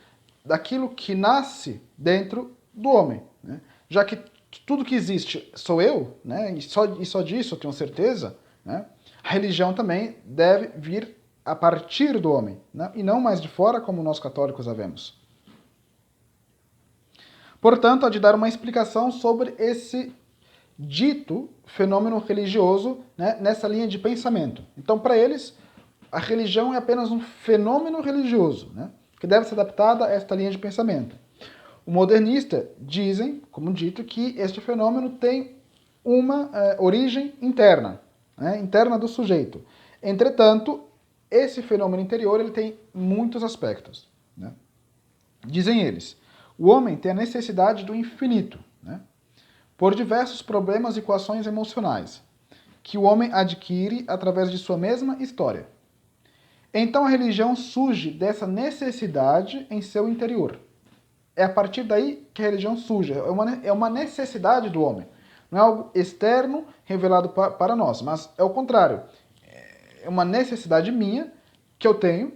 daquilo que nasce dentro do homem. Né? Já que tudo que existe sou eu, né? e só disso eu tenho certeza, né? A religião também deve vir a partir do homem, né? E não mais de fora, como nós católicos sabemos. Portanto, há de dar uma explicação sobre esse dito fenômeno religioso, né, nessa linha de pensamento. Então, para eles, a religião é apenas um fenômeno religioso, né, que deve ser adaptada a esta linha de pensamento. O modernista dizem, como dito, que este fenômeno tem uma origem interna, né, interna do sujeito. Entretanto, esse fenômeno interior ele tem muitos aspectos, né? Dizem eles, o homem tem a necessidade do infinito, né, por diversos problemas e equações emocionais, que o homem adquire através de sua mesma história. Então a religião surge dessa necessidade em seu interior. É a partir daí que a religião surge, é uma necessidade do homem. Não é algo externo revelado para nós, mas é o contrário. É uma necessidade minha que eu tenho,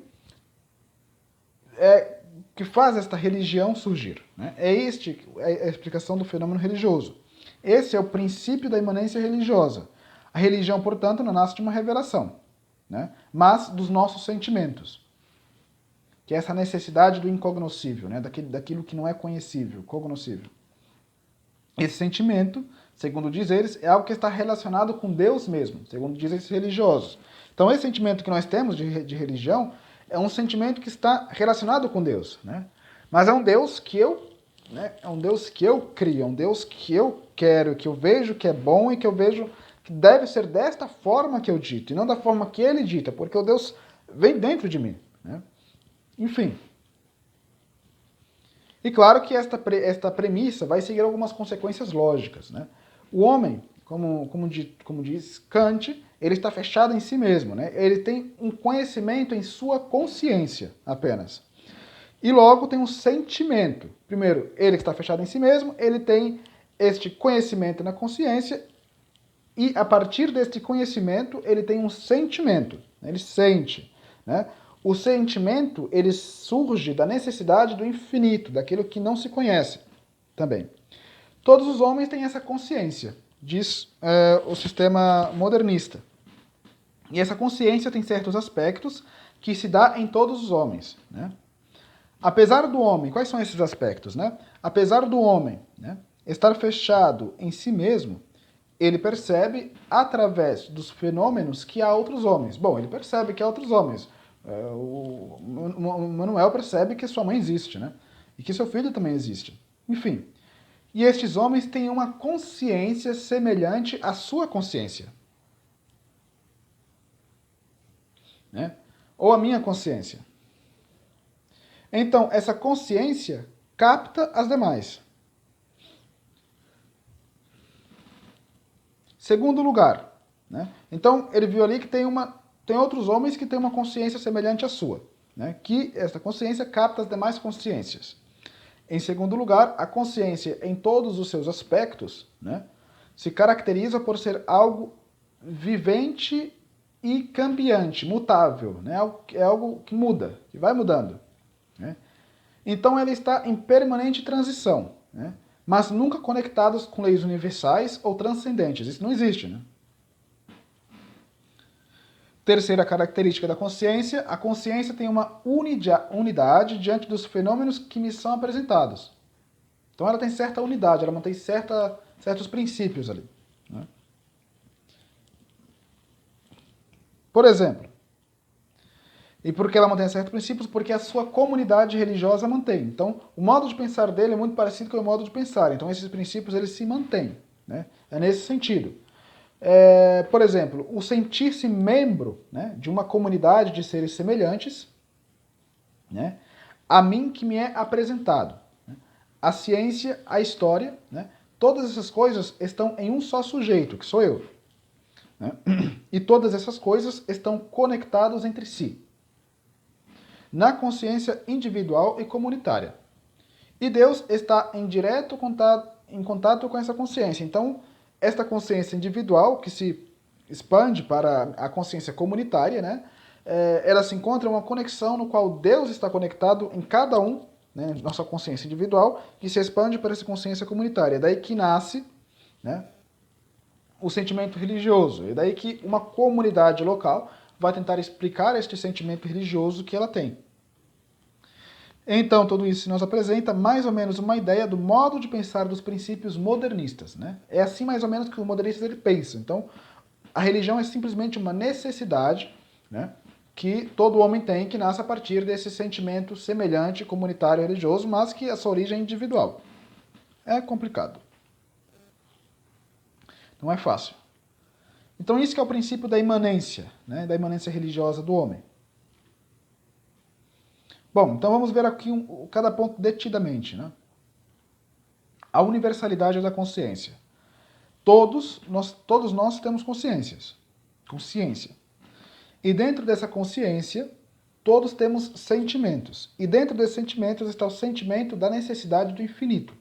que faz esta religião surgir, né? É a explicação do fenômeno religioso. Esse é o princípio da imanência religiosa. A religião, portanto, não nasce de uma revelação, né, mas dos nossos sentimentos, que é essa necessidade do incognoscível, né, daquilo que não é conhecível, cognoscível. Esse sentimento, segundo diz eles, é algo que está relacionado com Deus mesmo, segundo dizem esses religiosos. Então, esse sentimento que nós temos de religião é um sentimento que está relacionado com Deus, né? Mas é um Deus que é um Deus que eu crio, é um Deus que eu quero, que eu vejo que é bom e que eu vejo que deve ser desta forma que eu dito, e não da forma que ele dita, porque o Deus vem dentro de mim, né? Enfim. E claro que esta premissa vai seguir algumas consequências lógicas, né? O homem, como diz Kant, ele está fechado em si mesmo, né? Ele tem um conhecimento em sua consciência apenas. E logo tem um sentimento. Primeiro, ele que está fechado em si mesmo, ele tem este conhecimento na consciência e a partir deste conhecimento ele tem um sentimento, né? Ele sente, né? O sentimento, ele surge da necessidade do infinito, daquilo que não se conhece também. Todos os homens têm essa consciência, diz o sistema modernista. E essa consciência tem certos aspectos que se dá em todos os homens, né? Apesar do homem, quais são esses aspectos, né? Apesar do homem, né, estar fechado em si mesmo, ele percebe através dos fenômenos que há outros homens. Bom, ele percebe que há outros homens. O Manuel percebe que sua mãe existe, né? E que seu filho também existe. Enfim. E estes homens têm uma consciência semelhante à sua consciência, né? Ou a minha consciência. Então, essa consciência capta as demais. Segundo lugar, né? Então, ele viu ali que tem outros homens que têm uma consciência semelhante à sua, né? Que essa consciência capta as demais consciências. Em segundo lugar, a consciência, em todos os seus aspectos, né, se caracteriza por ser algo vivente e cambiante, mutável, né? É algo que muda, que vai mudando, né? Então, ela está em permanente transição, né, mas nunca conectados com leis universais ou transcendentes. Isso não existe, né? Terceira característica da consciência, a consciência tem uma unidade diante dos fenômenos que me são apresentados. Então ela tem certa unidade, ela mantém certos princípios ali, né? Por exemplo, e por que ela mantém certos princípios? Porque a sua comunidade religiosa mantém. Então, o modo de pensar dele é muito parecido com o modo de pensar. Então, esses princípios eles se mantêm, né? É nesse sentido. Por exemplo, o sentir-se membro, né, de uma comunidade de seres semelhantes, né, a mim que me é apresentado, né, a ciência, a história, né, todas essas coisas estão em um só sujeito, que sou eu, né, e todas essas coisas estão conectadas entre si, na consciência individual e comunitária. E Deus está em direto contato com essa consciência. Então, esta consciência individual, que se expande para a consciência comunitária, né, ela se encontra em uma conexão no qual Deus está conectado em cada um, né, nossa consciência individual, que se expande para essa consciência comunitária. É daí que nasce, né, o sentimento religioso. É daí que uma comunidade local vai tentar explicar este sentimento religioso que ela tem. Então, tudo isso nos apresenta mais ou menos uma ideia do modo de pensar dos princípios modernistas, né? É assim mais ou menos que os modernistas ele pensam. Então, a religião é simplesmente uma necessidade, né, que todo homem tem, que nasce a partir desse sentimento semelhante, comunitário, religioso, mas que a sua origem é individual. É complicado. Não é fácil. Então isso que é o princípio da imanência, né? Da imanência religiosa do homem. Bom, então vamos ver aqui cada ponto detidamente, né? A universalidade da consciência. Todos nós temos consciência. E dentro dessa consciência, todos temos sentimentos. E dentro desses sentimentos está o sentimento da necessidade do infinito,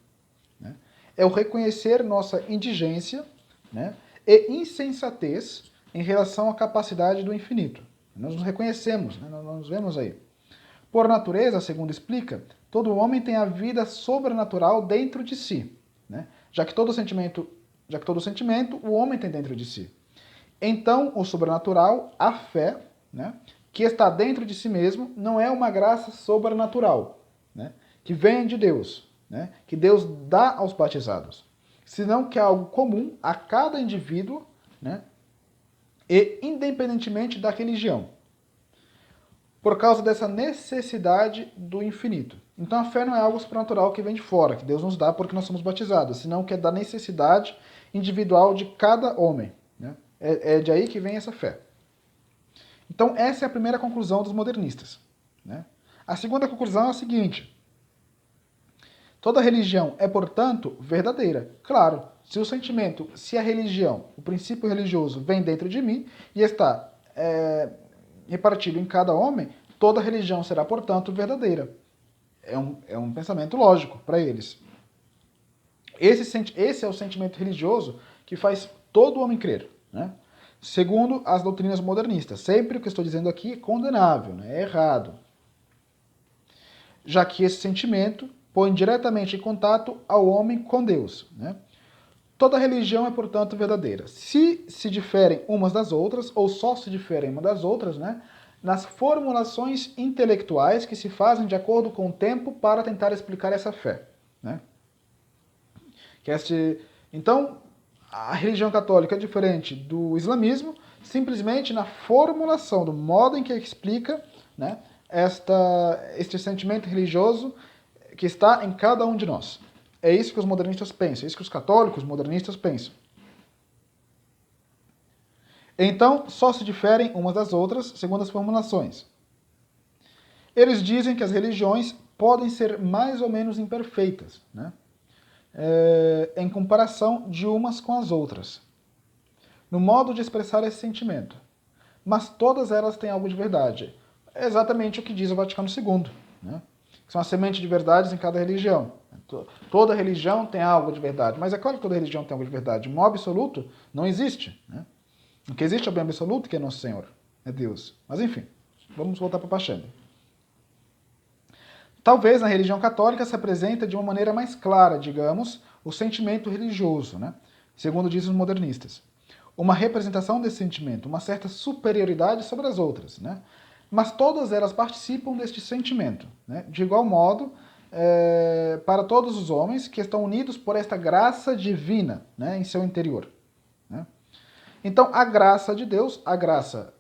né? É o reconhecer nossa indigência, né, e insensatez em relação à capacidade do infinito. Nós nos reconhecemos, né, nós nos vemos aí. Por natureza, segundo explica, todo homem tem a vida sobrenatural dentro de si, né? Já que todo sentimento, o homem tem dentro de si. Então, o sobrenatural, a fé, né, que está dentro de si mesmo, não é uma graça sobrenatural, né, que vem de Deus, né, que Deus dá aos batizados, senão que é algo comum a cada indivíduo, né, e independentemente da religião, por causa dessa necessidade do infinito. Então a fé não é algo sobrenatural que vem de fora, que Deus nos dá porque nós somos batizados, senão que é da necessidade individual de cada homem, né? É de aí que vem essa fé. Então essa é a primeira conclusão dos modernistas, né? A segunda conclusão é a seguinte: toda religião é, portanto, verdadeira. Claro, se a religião, o princípio religioso vem dentro de mim e está repartido em cada homem, toda religião será, portanto, verdadeira. É um pensamento lógico para eles. Esse é o sentimento religioso que faz todo homem crer, né? Segundo as doutrinas modernistas. Sempre o que eu estou dizendo aqui é condenável, né? É errado. Já que esse sentimento põe diretamente em contato ao homem com Deus, né? Toda religião é, portanto, verdadeira. Se diferem umas das outras, ou só se diferem umas das outras, né, nas formulações intelectuais que se fazem de acordo com o tempo para tentar explicar essa fé, né? Então, a religião católica é diferente do islamismo simplesmente na formulação, do modo em que explica, né, este sentimento religioso que está em cada um de nós. É isso que os modernistas pensam, é isso que os católicos modernistas pensam. Então, só se diferem umas das outras segundo as formulações. Eles dizem que as religiões podem ser mais ou menos imperfeitas, né? Em comparação de umas com as outras, no modo de expressar esse sentimento. Mas todas elas têm algo de verdade. É exatamente o que diz o Vaticano II, né? São as sementes de verdades em cada religião. Toda religião tem algo de verdade, mas é claro que toda religião tem algo de verdade. Um absoluto não existe, né? O que existe é o bem absoluto, que é Nosso Senhor, é Deus. Mas enfim, vamos voltar para Pacheco. Talvez na religião católica se apresenta de uma maneira mais clara, digamos, o sentimento religioso, né? Segundo dizem os modernistas. Uma representação desse sentimento, uma certa superioridade sobre as outras, né? Mas todas elas participam deste sentimento, né? De igual modo, para todos os homens que estão unidos por esta graça divina, né, em seu interior, né? Então, a graça de Deus, a graça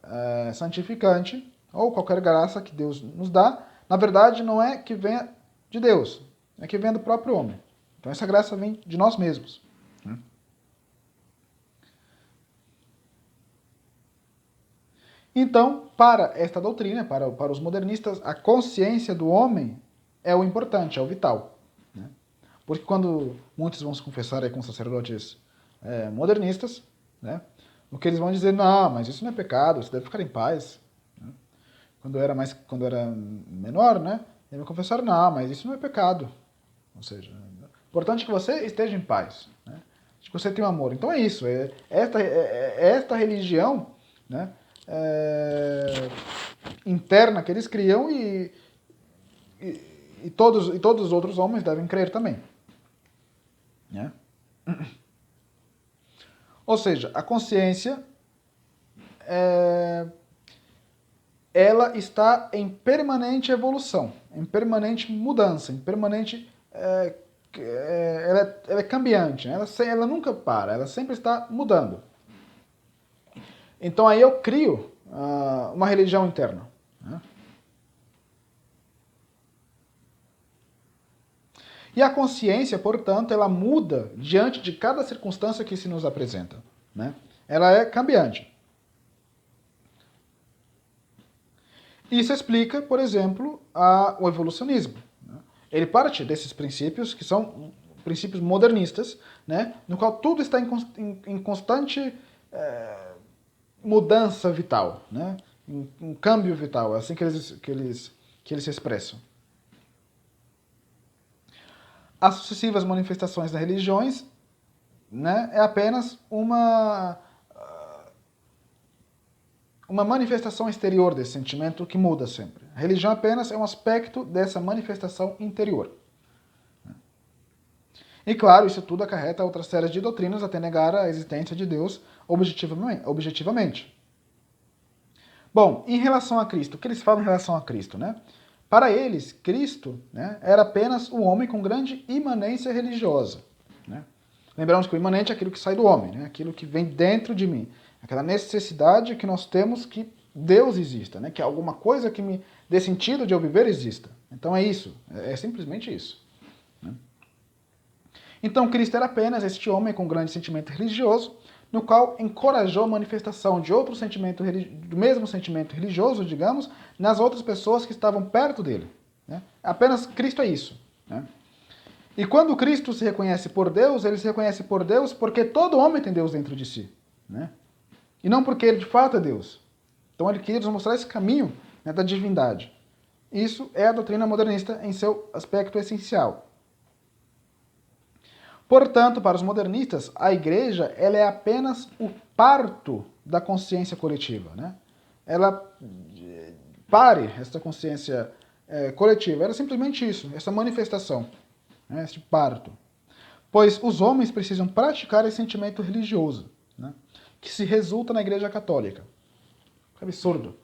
santificante, ou qualquer graça que Deus nos dá, na verdade não é que venha de Deus, é que venha do próprio homem. Então, essa graça vem de nós mesmos, né? Então, para esta doutrina, para os modernistas, a consciência do homem é o importante, é o vital, né? Porque quando muitos vão se confessar aí com sacerdotes modernistas, né, o que eles vão dizer, não, mas isso não é pecado, você deve ficar em paz, né? Quando eu era menor, né, eles me confessaram, não, mas isso não é pecado. Ou seja, o importante é que você esteja em paz, né, que você tenha amor. Então é isso, esta religião, né, interna que eles criam e todos os outros homens devem crer também, né? Ou seja, a consciência ela está em permanente evolução, em permanente mudança, em permanente ela é cambiante, né? Ela nunca para, ela sempre está mudando. Então aí eu crio uma religião interna. Né? E a consciência, portanto, ela muda diante de cada circunstância que se nos apresenta. Né? Ela é cambiante. Isso explica, por exemplo, o evolucionismo. Né? Ele parte desses princípios, que são princípios modernistas, né? No qual tudo está em constante mudança vital, né? Um câmbio vital, é assim que eles se expressam. As sucessivas manifestações das religiões, né, é apenas uma manifestação exterior desse sentimento que muda sempre. A religião apenas é um aspecto dessa manifestação interior. E claro, isso tudo acarreta outras séries de doutrinas até negar a existência de Deus objetivamente. Bom, em relação a Cristo, o que eles falam em relação a Cristo, né? Para eles, Cristo, né, era apenas um homem com grande imanência religiosa. Né? Lembramos que o imanente é aquilo que sai do homem, né? Aquilo que vem dentro de mim. Aquela necessidade que nós temos que Deus exista, né? Que alguma coisa que me dê sentido de eu viver exista. Então é isso, é simplesmente isso. Né? Então Cristo era apenas este homem com grande sentimento religioso, no qual encorajou a manifestação de outro sentimento, do mesmo sentimento religioso, digamos, nas outras pessoas que estavam perto dele. Né? Apenas Cristo é isso. Né? E quando Cristo se reconhece por Deus, ele se reconhece por Deus porque todo homem tem Deus dentro de si. Né? E não porque ele de fato é Deus. Então ele queria nos mostrar esse caminho, né, da divindade. Isso é a doutrina modernista em seu aspecto essencial. Portanto, para os modernistas, a igreja ela é apenas o parto da consciência coletiva. Né? Ela pare essa consciência coletiva. Era simplesmente isso, essa manifestação, né? Esse parto. Pois os homens precisam praticar esse sentimento religioso, né? Que se resulta na igreja católica. É absurdo.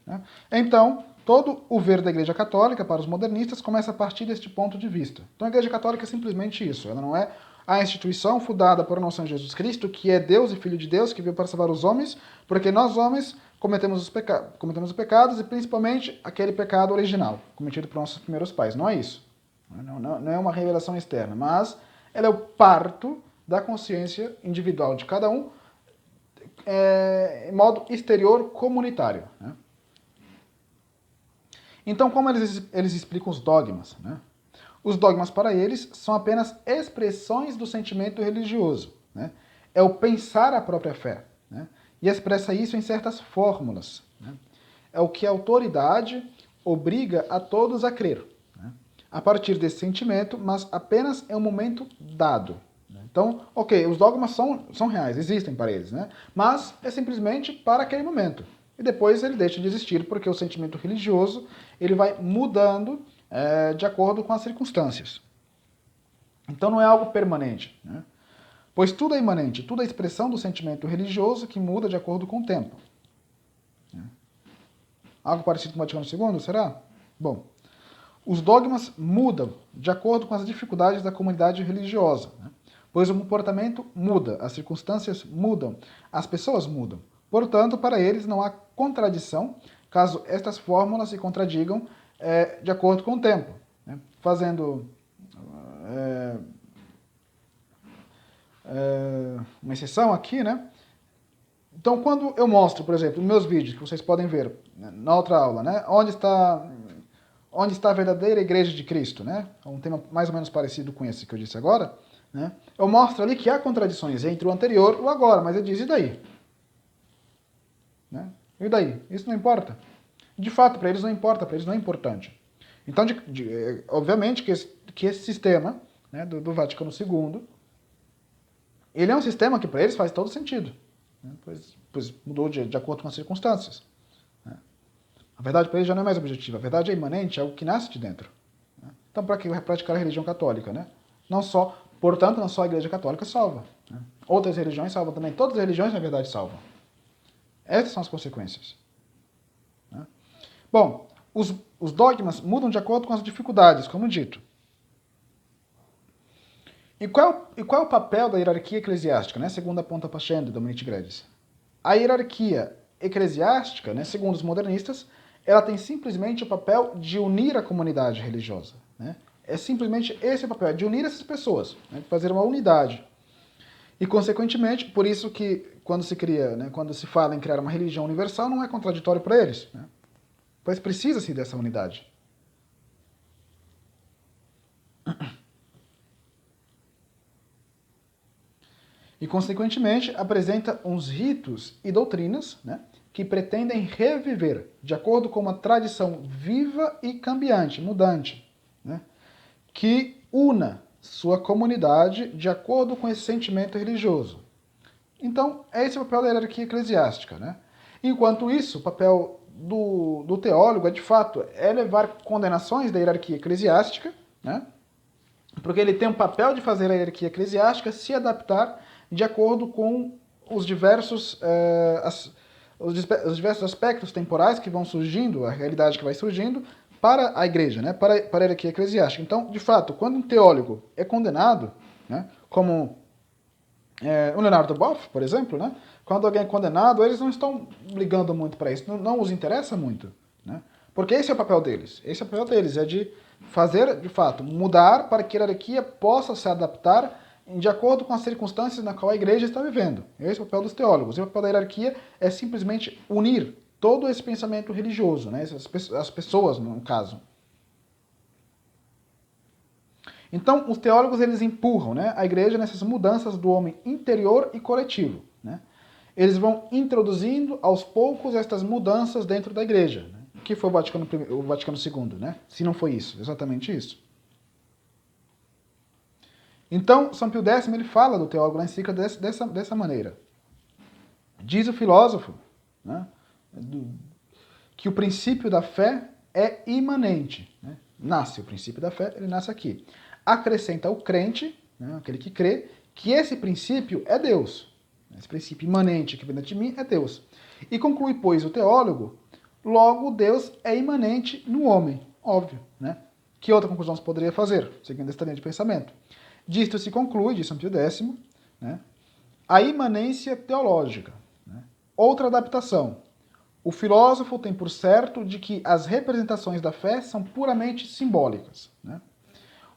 Né? Então, todo o ver da igreja católica para os modernistas começa a partir deste ponto de vista. Então a igreja católica é simplesmente isso. Ela não é a instituição fundada por nosso Senhor Jesus Cristo, que é Deus e Filho de Deus, que veio para salvar os homens, porque nós homens cometemos os pecados e principalmente aquele pecado original, cometido por nossos primeiros pais. Não é isso. Não é uma revelação externa, mas ela é o parto da consciência individual de cada um em modo exterior comunitário. Né? Então, como eles explicam os dogmas? Né? Os dogmas para eles são apenas expressões do sentimento religioso. Né? É o pensar a própria fé. Né? E expressa isso em certas fórmulas. Né? É o que a autoridade obriga a todos a crer. Né? A partir desse sentimento, mas apenas em um momento dado. Então, ok, os dogmas são reais, existem para eles, né? Mas é simplesmente para aquele momento. E depois ele deixa de existir, porque o sentimento religioso ele vai mudando de acordo com as circunstâncias. Então não é algo permanente, né? Pois tudo é imanente, tudo é expressão do sentimento religioso que muda de acordo com o tempo. Algo parecido com o Vaticano II, será? Bom, os dogmas mudam de acordo com as dificuldades da comunidade religiosa, né? Pois o comportamento muda, as circunstâncias mudam, as pessoas mudam. Portanto, para eles não há contradição caso estas fórmulas se contradigam de acordo com o tempo. Né? Fazendo uma exceção aqui, né? Então, quando eu mostro, por exemplo, nos meus vídeos, que vocês podem ver na outra aula, né? Onde está a verdadeira igreja de Cristo, né? Um tema mais ou menos parecido com esse que eu disse agora. Né? Eu mostro ali que há contradições entre o anterior e o agora, mas ele diz, e daí? Né? E daí? Isso não importa. De fato, para eles não importa, para eles não é importante. Então, obviamente que esse sistema, né, do Vaticano II, ele é um sistema que para eles faz todo sentido. Né? Pois mudou de acordo com as circunstâncias. Né? A verdade para eles já não é mais objetiva, a verdade é imanente, é algo que nasce de dentro. Né? Então, para que praticar a religião católica? Né? Portanto, não só a Igreja Católica salva. Né? Outras religiões salvam também. Todas as religiões, na verdade, salvam. Essas são as consequências. Né? Bom, os dogmas mudam de acordo com as dificuldades, como dito. E qual é o papel da hierarquia eclesiástica, né? Segundo aponta Pascendo e Dominique Gredis? A hierarquia eclesiástica, né, segundo os modernistas, ela tem simplesmente o papel de unir a comunidade religiosa. Né? É simplesmente esse o papel, de unir essas pessoas, né, de fazer uma unidade. E, consequentemente, por isso que quando se cria, né, quando se fala em criar uma religião universal, não é contraditório para eles. Né? Pois precisa-se dessa unidade. E, consequentemente, apresenta uns ritos e doutrinas, né, que pretendem reviver, de acordo com uma tradição viva e cambiante, mudante, né, que una sua comunidade de acordo com esse sentimento religioso. Então, é esse o papel da hierarquia eclesiástica. Né? Enquanto isso, o papel do teólogo, de fato, é levar condenações da hierarquia eclesiástica, né? Porque ele tem o papel de fazer a hierarquia eclesiástica se adaptar de acordo com os diversos, os diversos aspectos temporais que vão surgindo, a realidade que vai surgindo, para a igreja, né? Para a hierarquia eclesiástica. Então, de fato, quando um teólogo é condenado, né? Como o Leonardo Boff, por exemplo, né? Quando alguém é condenado, eles não estão ligando muito para isso, não os interessa muito. Né? Porque esse é o papel deles. Esse é o papel deles, é de fazer, de fato, mudar para que a hierarquia possa se adaptar de acordo com as circunstâncias na qual a igreja está vivendo. Esse é o papel dos teólogos. E o papel da hierarquia é simplesmente unir todo esse pensamento religioso, né? As pessoas, no caso. Então, os teólogos eles empurram, né, a igreja nessas mudanças do homem interior e coletivo. Né? Eles vão introduzindo aos poucos estas mudanças dentro da igreja, né? Que foi o Vaticano II, né? Se não foi isso, exatamente isso. Então, São Pio X ele fala do teólogo na encíclica dessa maneira. Diz o filósofo, né, que o princípio da fé é imanente. Né? Nasce o princípio da fé, ele nasce aqui. Acrescenta o crente, né, aquele que crê, que esse princípio é Deus. Esse princípio imanente que vem de mim é Deus. E conclui, pois, o teólogo, logo Deus é imanente no homem. Óbvio, né? Que outra conclusão se poderia fazer, seguindo esta linha de pensamento? Disto se conclui, diz São Pio X, né, a imanência teológica. Né? Outra adaptação. O filósofo tem por certo de que as representações da fé são puramente simbólicas. Né?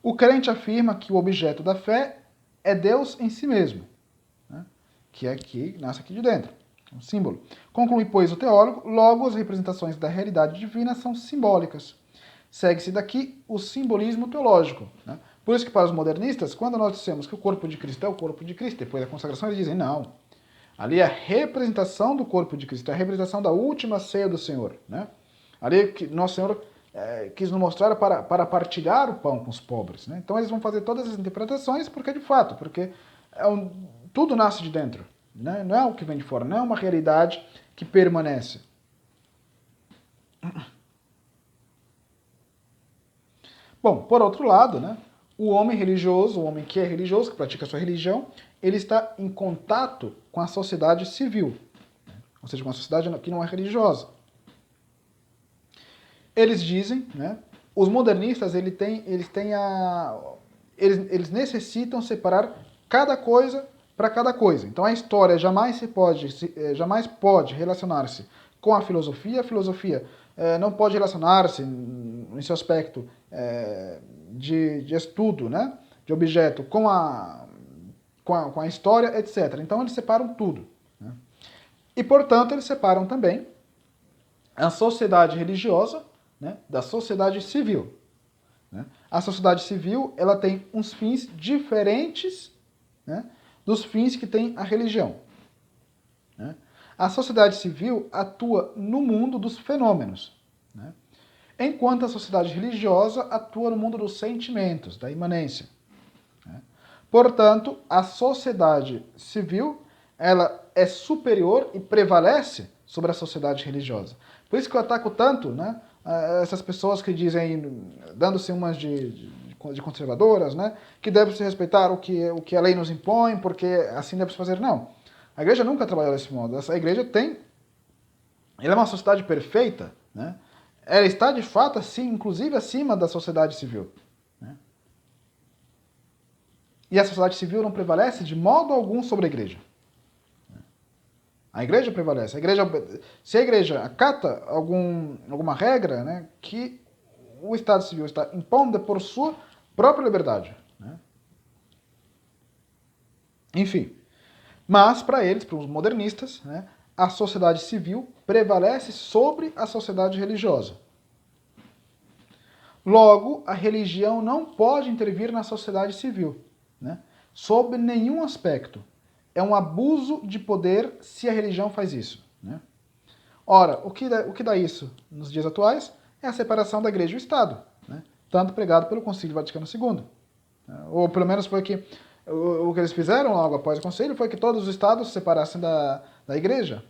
O crente afirma que o objeto da fé é Deus em si mesmo, né? Que nasce aqui de dentro, um símbolo. Conclui, pois, o teólogo, logo as representações da realidade divina são simbólicas. Segue-se daqui o simbolismo teológico. Né? Por isso que para os modernistas, quando nós dissemos que o corpo de Cristo é o corpo de Cristo, depois da consagração eles dizem, não, ali é a representação do corpo de Cristo, é a representação da última ceia do Senhor. Né? Ali que Nosso Senhor quis nos mostrar para partilhar o pão com os pobres. Né? Então eles vão fazer todas as interpretações porque, de fato, porque tudo nasce de dentro. Né? Não é o que vem de fora, não é uma realidade que permanece. Bom, por outro lado, né, o homem religioso, o homem que é religioso, que pratica a sua religião, ele está em contato com a sociedade civil, ou seja, com a sociedade que não é religiosa. Eles dizem, né, os modernistas eles necessitam separar cada coisa para cada coisa. Então a história jamais pode relacionar-se com a filosofia não pode relacionar-se, em seu aspecto de estudo, né, de objeto, com a história, etc. Então eles separam tudo. Né? E, portanto, eles separam também a sociedade religiosa, né, da sociedade civil. Né? A sociedade civil ela tem uns fins diferentes, né, dos fins que tem a religião. Né? A sociedade civil atua no mundo dos fenômenos, né? Enquanto a sociedade religiosa atua no mundo dos sentimentos, da imanência. Né? Portanto, a sociedade civil ela é superior e prevalece sobre a sociedade religiosa. Por isso que eu ataco tanto, né, essas pessoas que dizem, dando-se umas de conservadoras, né, que deve se respeitar o que a lei nos impõe, porque assim deve se fazer. Não. A igreja nunca trabalhou desse modo. Essa igreja ela é uma sociedade perfeita, né? Ela está de fato, assim, inclusive acima da sociedade civil. Né? E a sociedade civil não prevalece de modo algum sobre a igreja. A igreja prevalece. Se a igreja acata alguma regra, né, que o Estado Civil está impondo por sua própria liberdade. Né? Enfim. Mas, para eles, para os modernistas, né, a sociedade civil prevalece sobre a sociedade religiosa. Logo, a religião não pode intervir na sociedade civil, né, sob nenhum aspecto. É um abuso de poder se a religião faz isso. Né? Ora, o que dá isso nos dias atuais é a separação da igreja e do Estado, né, tanto pregado pelo Concílio Vaticano II. Ou pelo menos foi que o que eles fizeram logo após o concílio foi que todos os estados se separassem da igreja.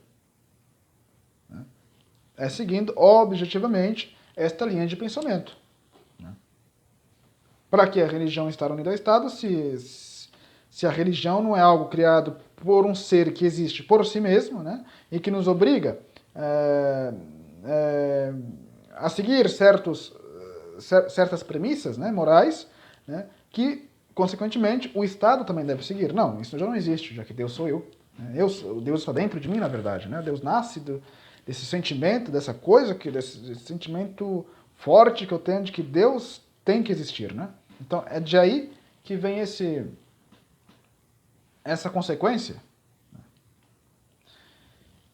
Seguindo objetivamente esta linha de pensamento. Para que a religião estar unida ao Estado se a religião não é algo criado por um ser que existe por si mesmo, né, e que nos obriga a seguir certas premissas, né, morais, né, que, consequentemente, o Estado também deve seguir. Não, isso já não existe, já que Deus sou eu. Deus está dentro de mim, na verdade. Né? Deus nasce desse sentimento, desse sentimento forte que eu tenho de que Deus tem que existir. Né? Então, é de aí que vem essa consequência.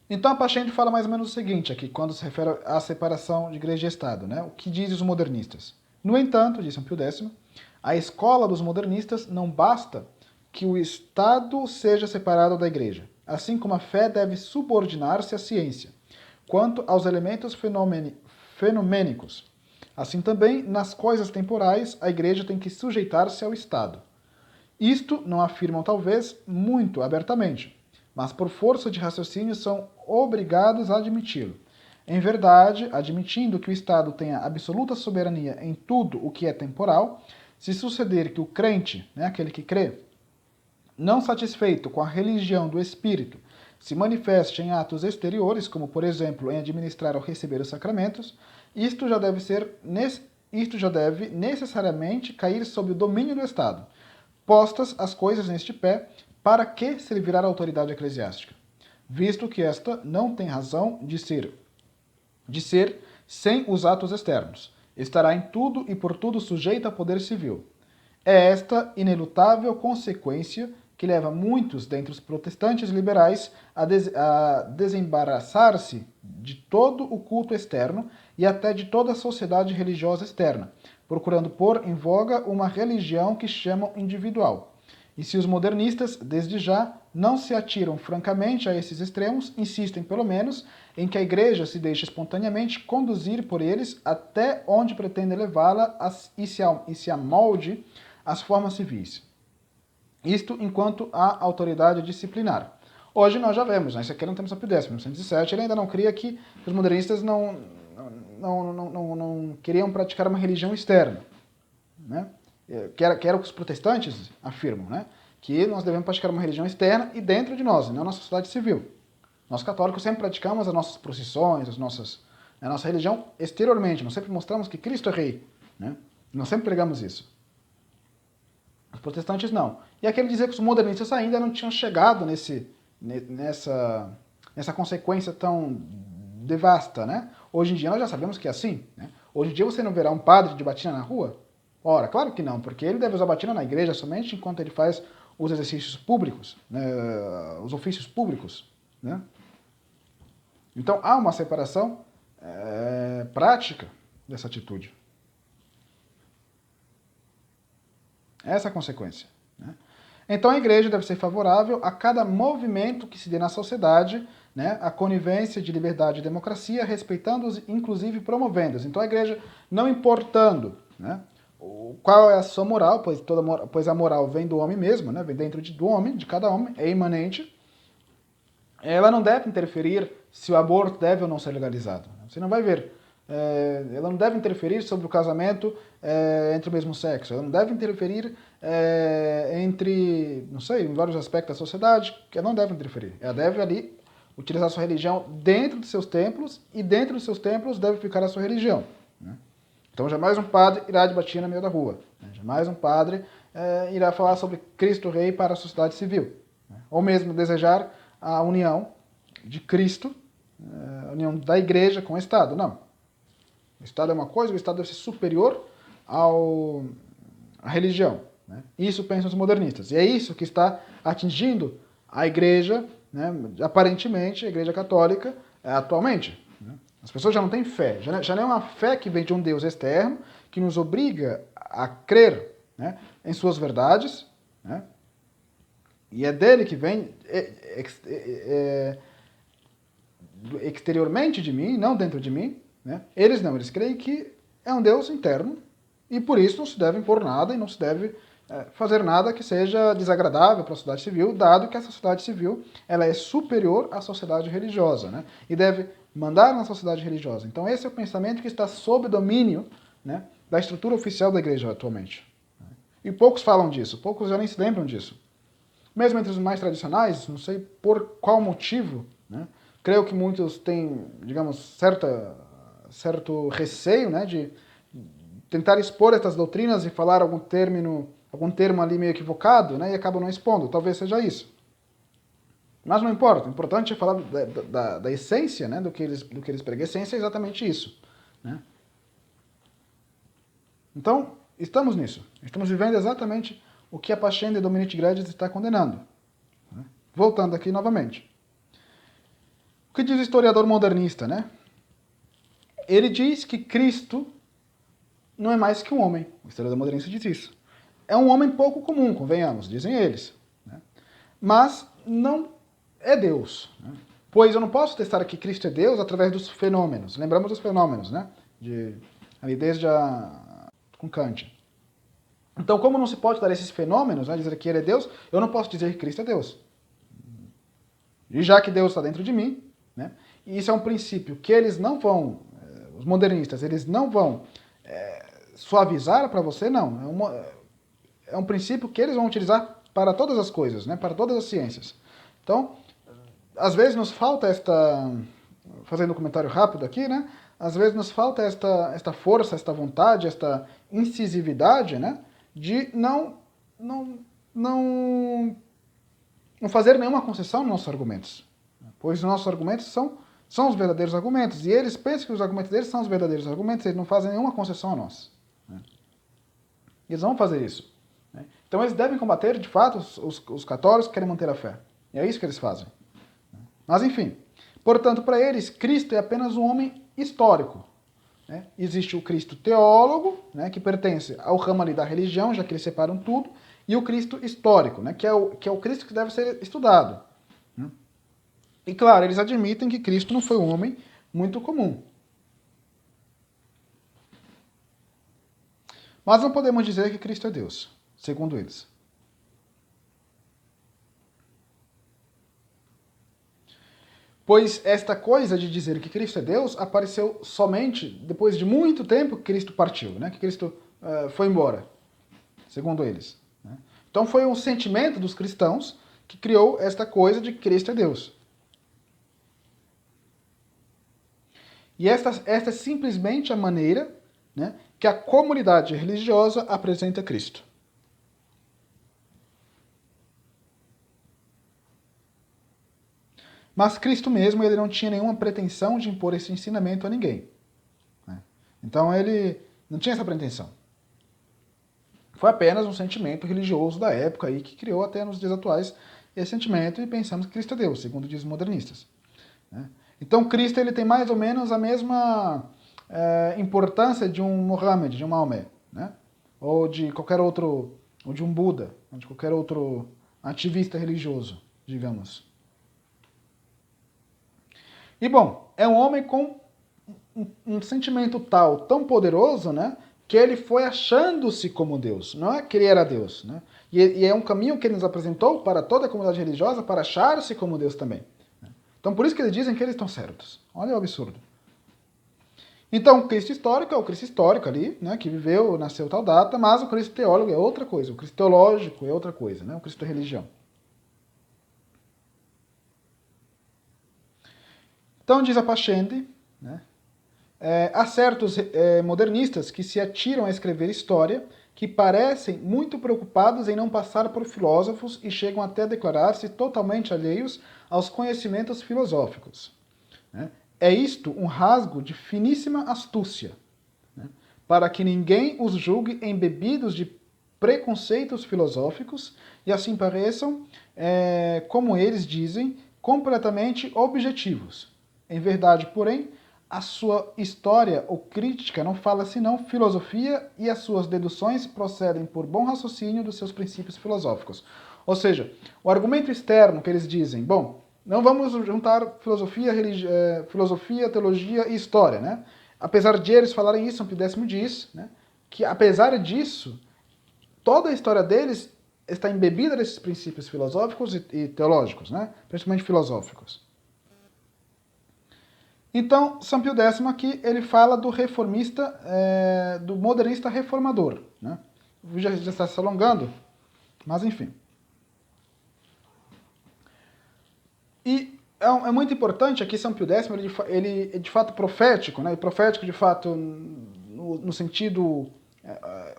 Então, a Pachente fala mais ou menos o seguinte aqui, quando se refere à separação de igreja e Estado. Né? O que dizem os modernistas? No entanto, diz São Pio X, a escola dos modernistas não basta que o Estado seja separado da igreja, assim como a fé deve subordinar-se à ciência, quanto aos elementos fenomênicos. Assim também, nas coisas temporais, a igreja tem que sujeitar-se ao Estado. Isto não afirmam, talvez, muito abertamente, mas por força de raciocínio são obrigados a admiti-lo. Em verdade, admitindo que o Estado tenha absoluta soberania em tudo o que é temporal, se suceder que o crente, né, aquele que crê, não satisfeito com a religião do Espírito, se manifeste em atos exteriores, como por exemplo em administrar ou receber os sacramentos, isto já deve necessariamente cair sob o domínio do Estado. Postas as coisas neste pé, para que servirá a autoridade eclesiástica? Visto que esta não tem razão de ser sem os atos externos. Estará em tudo e por tudo sujeita a poder civil. É esta inelutável consequência que leva muitos dentre os protestantes liberais a desembaraçar-se de todo o culto externo e até de toda a sociedade religiosa externa, procurando pôr em voga uma religião que chamam individual. E se os modernistas, desde já, não se atiram francamente a esses extremos, insistem, pelo menos, em que a igreja se deixe espontaneamente conduzir por eles até onde pretende levá-la e se amolde às formas civis. Isto enquanto à autoridade disciplinar. Hoje nós já vemos, né? Isso aqui não temos São Pio X, 1907, ele ainda não cria que os modernistas não queriam praticar uma religião externa, né? Que era o que os protestantes afirmam, né? Que nós devemos praticar uma religião externa e dentro de nós, não na sociedade civil. Nós católicos sempre praticamos as nossas procissões, a nossa religião exteriormente, nós sempre mostramos que Cristo é rei, né? Nós sempre pregamos isso. Os protestantes não. E aquele dizer que os modernistas ainda não tinham chegado nessa consequência tão devasta, né? Hoje em dia nós já sabemos que é assim, né? Hoje em dia você não verá um padre de batina na rua? Ora, claro que não, porque ele deve usar batina na igreja somente enquanto ele faz os exercícios públicos, né, os ofícios públicos. Né? Então há uma separação prática dessa atitude. Essa é a consequência. Né? Então a igreja deve ser favorável a cada movimento que se dê na sociedade, né, a conivência de liberdade e democracia, respeitando-os, inclusive promovendo-os. Então a igreja, não importando, né, qual é a sua moral, pois a moral vem do homem mesmo, né, vem dentro do homem, de cada homem, é imanente, ela não deve interferir se o aborto deve ou não ser legalizado. Você não vai ver. Ela não deve interferir sobre o casamento entre o mesmo sexo. Ela não deve interferir entre, não sei, em vários aspectos da sociedade, que ela não deve interferir. Ela deve ali utilizar a sua religião dentro de seus templos e dentro dos seus templos deve ficar a sua religião. Né? Então jamais um padre irá de batina no meio da rua. Né? Jamais um padre irá falar sobre Cristo Rei para a sociedade civil. Né? Ou mesmo desejar a união de Cristo, a união da igreja com o Estado. Não. O Estado é uma coisa, o Estado deve ser superior à religião. Né? Isso pensam os modernistas. E é isso que está atingindo a igreja, né? Aparentemente, a igreja católica, atualmente. Né? As pessoas já não têm fé. Já não é uma fé que vem de um Deus externo, que nos obriga a crer, né, em suas verdades, né? E é dele que vem exteriormente de mim, não dentro de mim. Né? Eles não, eles creem que é um Deus interno e por isso não se deve impor nada e não se deve fazer nada que seja desagradável para a sociedade civil, dado que a sociedade civil ela é superior à sociedade religiosa, né? E deve mandar na sociedade religiosa. Então esse é o pensamento que está sob domínio, né, da estrutura oficial da igreja atualmente. E poucos falam disso, poucos já nem se lembram disso. Mesmo entre os mais tradicionais, não sei por qual motivo, né, creio que muitos têm, digamos, certo receio, né, de tentar expor essas doutrinas e falar algum termo ali meio equivocado, né, e acabam não expondo. Talvez seja isso. Mas não importa. O importante é falar da essência, né, do que eles pregam. A essência é exatamente isso. Né? Então, estamos nisso. Estamos vivendo exatamente o que a Passion de Dominique Gregis está condenando. Né? Voltando aqui novamente. O que diz o historiador modernista, né? Ele diz que Cristo não é mais que um homem. O historiador modernista diz isso. É um homem pouco comum, convenhamos, dizem eles. Né? Mas não é Deus. Né? Pois eu não posso testar que Cristo é Deus através dos fenômenos. Lembramos dos fenômenos, né? Ali desde com Kant. Então, como não se pode dar esses fenômenos, né, dizer que ele é Deus, eu não posso dizer que Cristo é Deus. E já que Deus está dentro de mim, né, e isso é um princípio que eles não vão, os modernistas, eles não vão suavizar para você, não. É um princípio que eles vão utilizar para todas as coisas, né, para todas as ciências. Então, às vezes nos falta fazendo um comentário rápido aqui, né, às vezes nos falta esta força, esta vontade, esta incisividade, né, de não fazer nenhuma concessão nos nossos argumentos. Pois os nossos argumentos são os verdadeiros argumentos. E eles pensam que os argumentos deles são os verdadeiros argumentos, eles não fazem nenhuma concessão a nós. Eles vão fazer isso. Então eles devem combater, de fato, os católicos que querem manter a fé. E é isso que eles fazem. Mas enfim, portanto, para eles, Cristo é apenas um homem histórico. Né? Existe o Cristo teólogo, né, que pertence ao ramo ali da religião, já que eles separam tudo, e o Cristo histórico, né, que é o Cristo que deve ser estudado. Né? E claro, eles admitem que Cristo não foi um homem muito comum. Mas não podemos dizer que Cristo é Deus, segundo eles. Pois esta coisa de dizer que Cristo é Deus apareceu somente depois de muito tempo que Cristo partiu, né? Que Cristo foi embora, segundo eles. Né? Então foi um sentimento dos cristãos que criou esta coisa de que Cristo é Deus. E esta é simplesmente a maneira, né, que a comunidade religiosa apresenta Cristo. Mas Cristo mesmo, ele não tinha nenhuma pretensão de impor esse ensinamento a ninguém. Né? Então ele não tinha essa pretensão. Foi apenas um sentimento religioso da época aí que criou até nos dias atuais esse sentimento e pensamos que Cristo é Deus, segundo dizem os modernistas. Né? Então Cristo ele tem mais ou menos a mesma importância de um Mohammed, de um Maomé, né? Ou de qualquer outro, ou de um Buda, ou de qualquer outro ativista religioso, digamos. E bom, é um homem com um sentimento tão poderoso, né, que ele foi achando-se como Deus. Não é que ele era Deus, né? E é um caminho que ele nos apresentou para toda a comunidade religiosa para achar-se como Deus também. Então por isso que eles dizem que eles estão certos. Olha o absurdo. Então o Cristo histórico é o Cristo histórico ali, né, que viveu, nasceu tal data, mas o Cristo teólogo é outra coisa, o Cristo teológico é outra coisa, né, o Cristo da religião. Então diz a Pascendi, né, há certos modernistas que se atiram a escrever história que parecem muito preocupados em não passar por filósofos e chegam até a declarar-se totalmente alheios aos conhecimentos filosóficos. É isto um rasgo de finíssima astúcia, para que ninguém os julgue embebidos de preconceitos filosóficos e assim pareçam, como eles dizem, completamente objetivos. Em verdade, porém, a sua história ou crítica não fala senão filosofia e as suas deduções procedem por bom raciocínio dos seus princípios filosóficos. Ou seja, o argumento externo que eles dizem, bom, não vamos juntar filosofia, teologia e história, né? Apesar de eles falarem isso, São Pio X diz, né, que apesar disso, toda a história deles está embebida desses princípios filosóficos e teológicos, né? Principalmente filosóficos. Então, São Pio X aqui, ele fala do reformista, do modernista reformador, né? O vídeo já está se alongando, mas enfim. E é muito importante aqui, São Pio X, ele é de fato profético, né? E profético de fato no sentido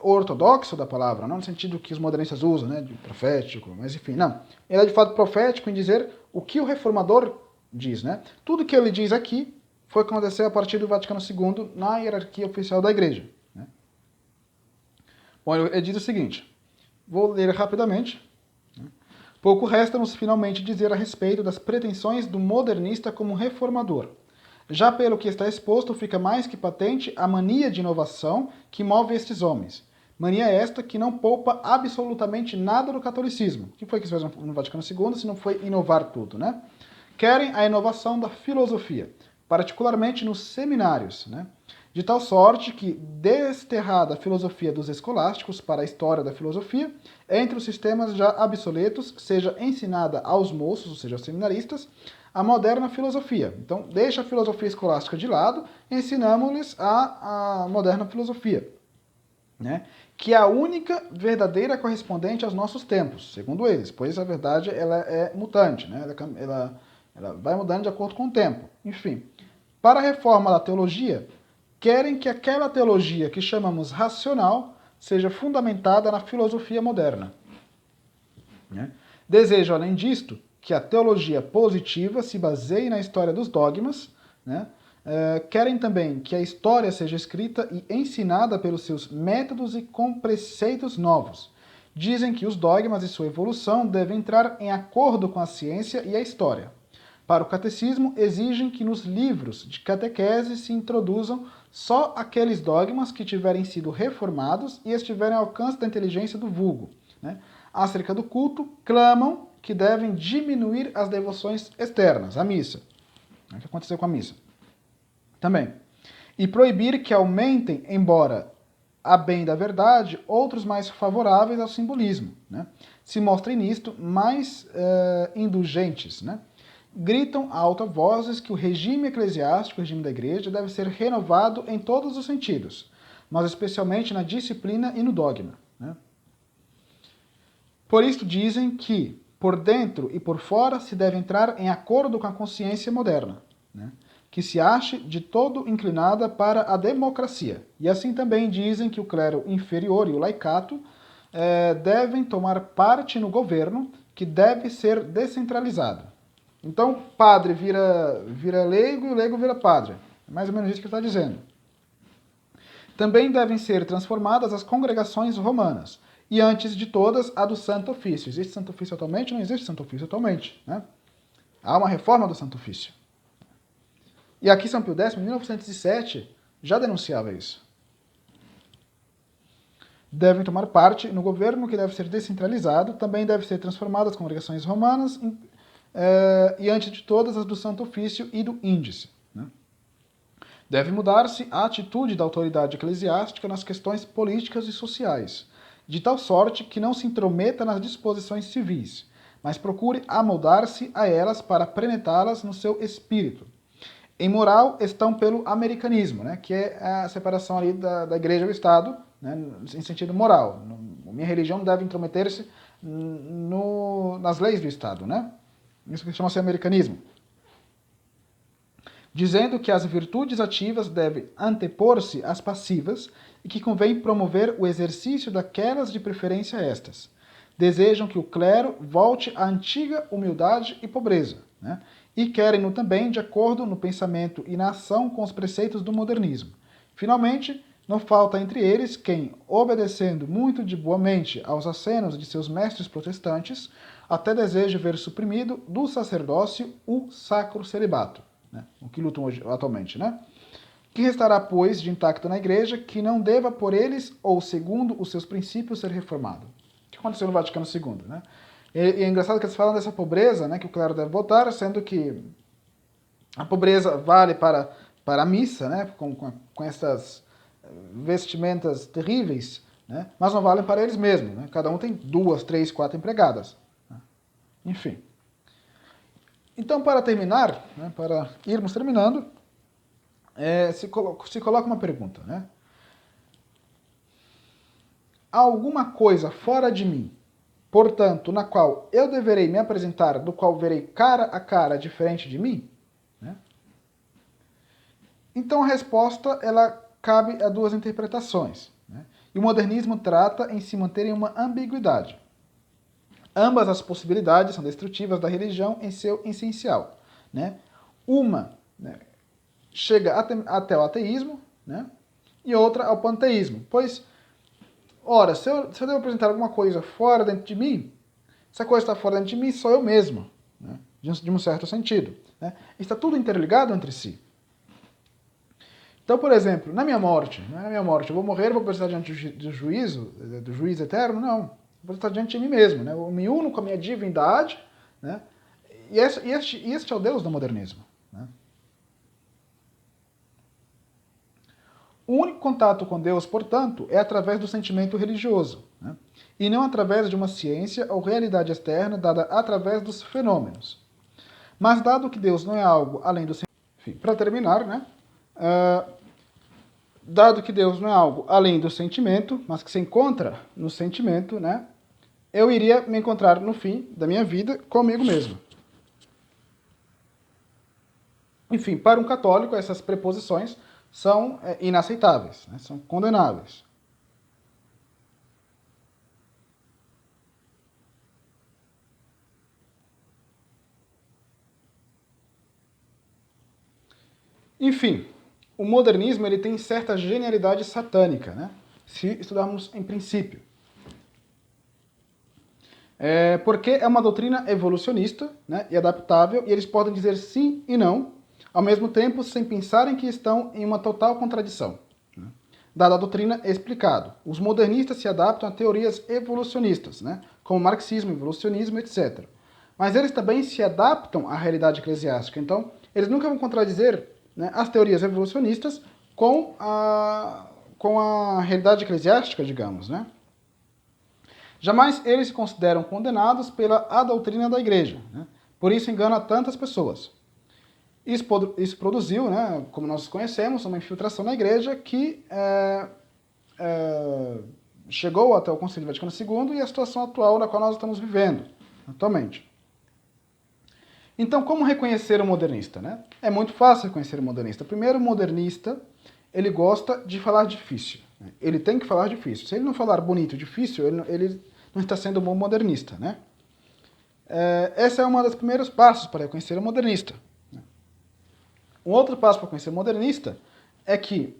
ortodoxo da palavra, não no sentido que os modernistas usam, né? De profético, mas enfim, não. Ele é de fato profético em dizer o que o reformador diz, né? Tudo que ele diz aqui foi o que aconteceu a partir do Vaticano II na hierarquia oficial da Igreja, né? Bom, ele diz o seguinte, vou ler rapidamente. Pouco resta-nos finalmente dizer a respeito das pretensões do modernista como reformador. Já pelo que está exposto, fica mais que patente a mania de inovação que move estes homens. Mania esta que não poupa absolutamente nada do catolicismo. O que foi que se fez no Vaticano II se não foi inovar tudo, né? Querem a inovação da filosofia, particularmente nos seminários, né? De tal sorte que, desterrada a filosofia dos escolásticos para a história da filosofia, entre os sistemas já obsoletos, seja ensinada aos moços, ou seja, aos seminaristas, a moderna filosofia. Então, deixa a filosofia escolástica de lado e ensinamos-lhes a moderna filosofia, né? Que é a única verdadeira correspondente aos nossos tempos, segundo eles, pois a verdade ela é mutante, né? Ela vai mudando de acordo com o tempo. Enfim, para a reforma da teologia, querem que aquela teologia que chamamos racional seja fundamentada na filosofia moderna, né? Desejo, além disto, que a teologia positiva se baseie na história dos dogmas, né? Querem também que a história seja escrita e ensinada pelos seus métodos e com preceitos novos. Dizem que os dogmas e sua evolução devem entrar em acordo com a ciência e a história. Para o catecismo, exigem que nos livros de catequese se introduzam só aqueles dogmas que tiverem sido reformados e estiverem ao alcance da inteligência do vulgo, né? Acerca do culto, clamam que devem diminuir as devoções externas, a missa. O que aconteceu com a missa? Também. E proibir que aumentem, embora a bem da verdade, outros mais favoráveis ao simbolismo, né? Se mostrem nisto mais indulgentes, né? Gritam a alta vozes que o regime eclesiástico, o regime da igreja, deve ser renovado em todos os sentidos, mas especialmente na disciplina e no dogma, né? Por isto dizem que, por dentro e por fora, se deve entrar em acordo com a consciência moderna, né? Que se ache de todo inclinada para a democracia. E assim também dizem que o clero inferior e o laicato devem tomar parte no governo, que deve ser descentralizado. Então, padre vira leigo e o leigo vira padre. É mais ou menos isso que ele está dizendo. Também devem ser transformadas as congregações romanas. E antes de todas, a do Santo Ofício. Existe Santo Ofício atualmente? Não existe Santo Ofício atualmente, né? Há uma reforma do Santo Ofício. E aqui São Pio X, em 1907, já denunciava isso. Devem tomar parte no governo, que deve ser descentralizado. Também deve ser transformadas as congregações romanas e, antes de todas, as do Santo Ofício e do Índice, né? Deve mudar-se a atitude da autoridade eclesiástica nas questões políticas e sociais, de tal sorte que não se intrometa nas disposições civis, mas procure amoldar-se a elas para penetrá-las no seu espírito. Em moral, estão pelo americanismo, né, que é a separação ali da igreja e do Estado, né, em sentido moral. Minha religião deve intrometer-se nas leis do Estado, né? Isso que chama-se americanismo. dizendo que as virtudes ativas devem antepor-se às passivas e que convém promover o exercício daquelas de preferência a estas. Desejam que o clero volte à antiga humildade e pobreza, né? E querem-no também de acordo no pensamento e na ação com os preceitos do modernismo. Finalmente, não falta entre eles quem, obedecendo muito de boa mente aos acenos de seus mestres protestantes, até deseja ver suprimido do sacerdócio o sacro celibato, né? O que lutam hoje, atualmente, né? Que restará, pois, de intacto na igreja, que não deva por eles, ou segundo os seus princípios, ser reformado. O que aconteceu no Vaticano II, né? E é engraçado que eles falam dessa pobreza, né, que o clero deve votar, sendo que a pobreza vale para a missa, né, com essas vestimentas terríveis, né, mas não valem para eles mesmos, né? Cada um tem 2, 3, 4 empregadas, né? Enfim. Então, para terminar, né, para irmos terminando, se coloca uma pergunta, né? Há alguma coisa fora de mim, portanto, na qual eu deverei me apresentar, do qual verei cara a cara diferente de mim? Né? Então a resposta ela cabe a duas interpretações. Né? E o modernismo trata em se manter em uma ambiguidade. Ambas as possibilidades são destrutivas da religião em seu essencial. Né? Uma, né, chega até o ateísmo, né? E outra ao panteísmo. Pois, ora, se eu devo apresentar alguma coisa fora dentro de mim, essa coisa está fora dentro de mim, sou eu mesmo, né? De um certo sentido. Né? Está tudo interligado entre si. Então, por exemplo, na minha morte, eu vou morrer, vou precisar diante do juízo, do juiz eterno? Não. Vou estar diante de mim mesmo. Né? Eu me uno com a minha divindade, né? E este é o Deus do modernismo. Né? O único contato com Deus, portanto, é através do sentimento religioso, né? E não através de uma ciência ou realidade externa dada através dos fenômenos. Mas dado que Deus não é algo além do sentimento... Enfim, para terminar, né? Dado que Deus não é algo além do sentimento, mas que se encontra no sentimento, né? Eu iria me encontrar no fim da minha vida comigo mesmo. Enfim, para um católico, essas preposições são inaceitáveis, né? São condenáveis. Enfim, o modernismo ele tem certa genialidade satânica, né? Se estudarmos em princípio. Porque é uma doutrina evolucionista, né, e adaptável, e eles podem dizer sim e não, ao mesmo tempo sem pensarem que estão em uma total contradição. Né? Dada a doutrina explicado. Os modernistas se adaptam a teorias evolucionistas, né, como marxismo, evolucionismo, etc. Mas eles também se adaptam à realidade eclesiástica. Então, eles nunca vão contradizer, né, as teorias evolucionistas com a realidade eclesiástica, digamos, né? Jamais eles se consideram condenados pela a doutrina da igreja. Né? Por isso engana tantas pessoas. Isso produziu, né, como nós conhecemos, uma infiltração na igreja que chegou até o Concílio Vaticano II e a situação atual na qual nós estamos vivendo atualmente. Então, como reconhecer o modernista? Né? É muito fácil reconhecer o modernista. Primeiro, o modernista ele gosta de falar difícil. Ele tem que falar difícil. Se ele não falar bonito e difícil, ele não está sendo um bom modernista. Né? Esse é um dos primeiros passos para reconhecer o modernista. Um outro passo para conhecer o modernista é que,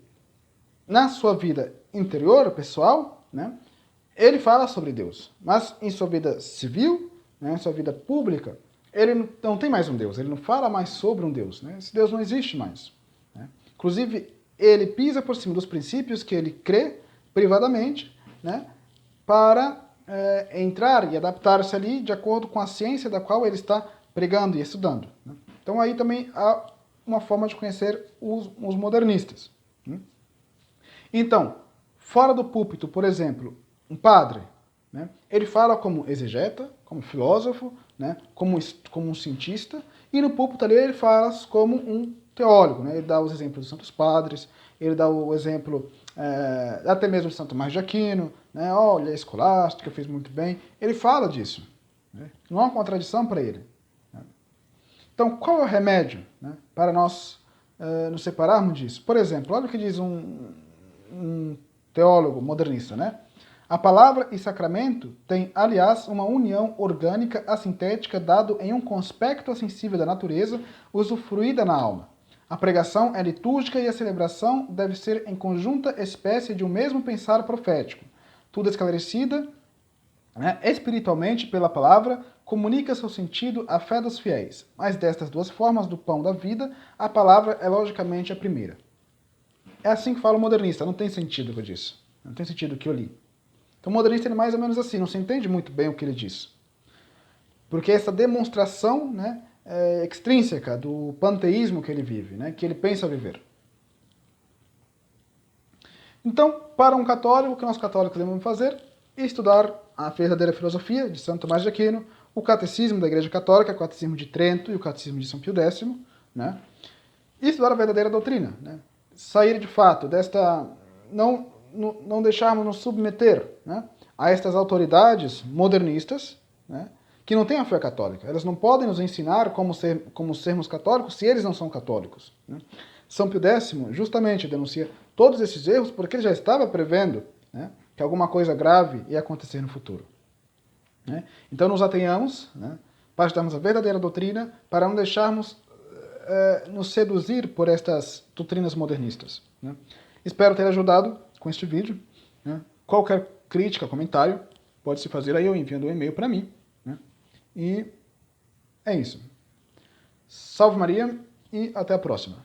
na sua vida interior, pessoal, né, ele fala sobre Deus. Mas em sua vida civil, né, em sua vida pública, ele não tem mais um Deus. Ele não fala mais sobre um Deus. Né? Esse Deus não existe mais. Né? Inclusive, ele pisa por cima dos princípios que ele crê privadamente, né, para entrar e adaptar-se ali de acordo com a ciência da qual ele está pregando e estudando. Né? Então aí também há uma forma de conhecer os modernistas. Né? Então, fora do púlpito, por exemplo, um padre, né, ele fala como exegeta, como filósofo, né, como um cientista, e no púlpito ali ele fala como um teólogo. Né? Ele dá os exemplos dos santos padres, ele dá o exemplo até mesmo de Santo Tomás de Aquino, né? Olha, a escolástica fez muito bem. Ele fala disso. Né? Não há uma contradição para ele. Né? Então, qual é o remédio, né, para nós nos separarmos disso. Por exemplo, olha o que diz um teólogo modernista, né? A palavra e sacramento têm, aliás, uma união orgânica assintética dado em um conspecto sensível da natureza, usufruída na alma. A pregação é litúrgica e a celebração deve ser em conjunta espécie de um mesmo pensar profético. Tudo esclarecida, né, espiritualmente pela palavra, comunica seu sentido à fé dos fiéis. Mas destas duas formas do pão da vida, a palavra é logicamente a primeira. É assim que fala o modernista, não tem sentido o que eu disse. Não tem sentido o que eu li. Então o modernista é mais ou menos assim, não se entende muito bem o que ele diz. Porque essa demonstração, né, extrínseca do panteísmo que ele vive, né, que ele pensa viver. Então, para um católico, o que nós católicos devemos fazer? Estudar a verdadeira filosofia de Santo Tomás de Aquino, o catecismo da Igreja Católica, o catecismo de Trento e o catecismo de São Pio X, né? E estudar a verdadeira doutrina, né? Sair de fato desta... Não deixarmos nos submeter, né, a estas autoridades modernistas, né, que não têm a fé católica. Elas não podem nos ensinar como sermos católicos se eles não são católicos, né? São Pio X justamente denuncia todos esses erros porque ele já estava prevendo, né, que alguma coisa grave ia acontecer no futuro, né? Então nos atenhamos, né, para estudarmos a verdadeira doutrina, para não deixarmos nos seduzir por estas doutrinas modernistas, né? Espero ter ajudado com este vídeo, né? Qualquer crítica, comentário, pode se fazer aí ou enviando um e-mail para mim, né? E é isso. Salve Maria e até a próxima.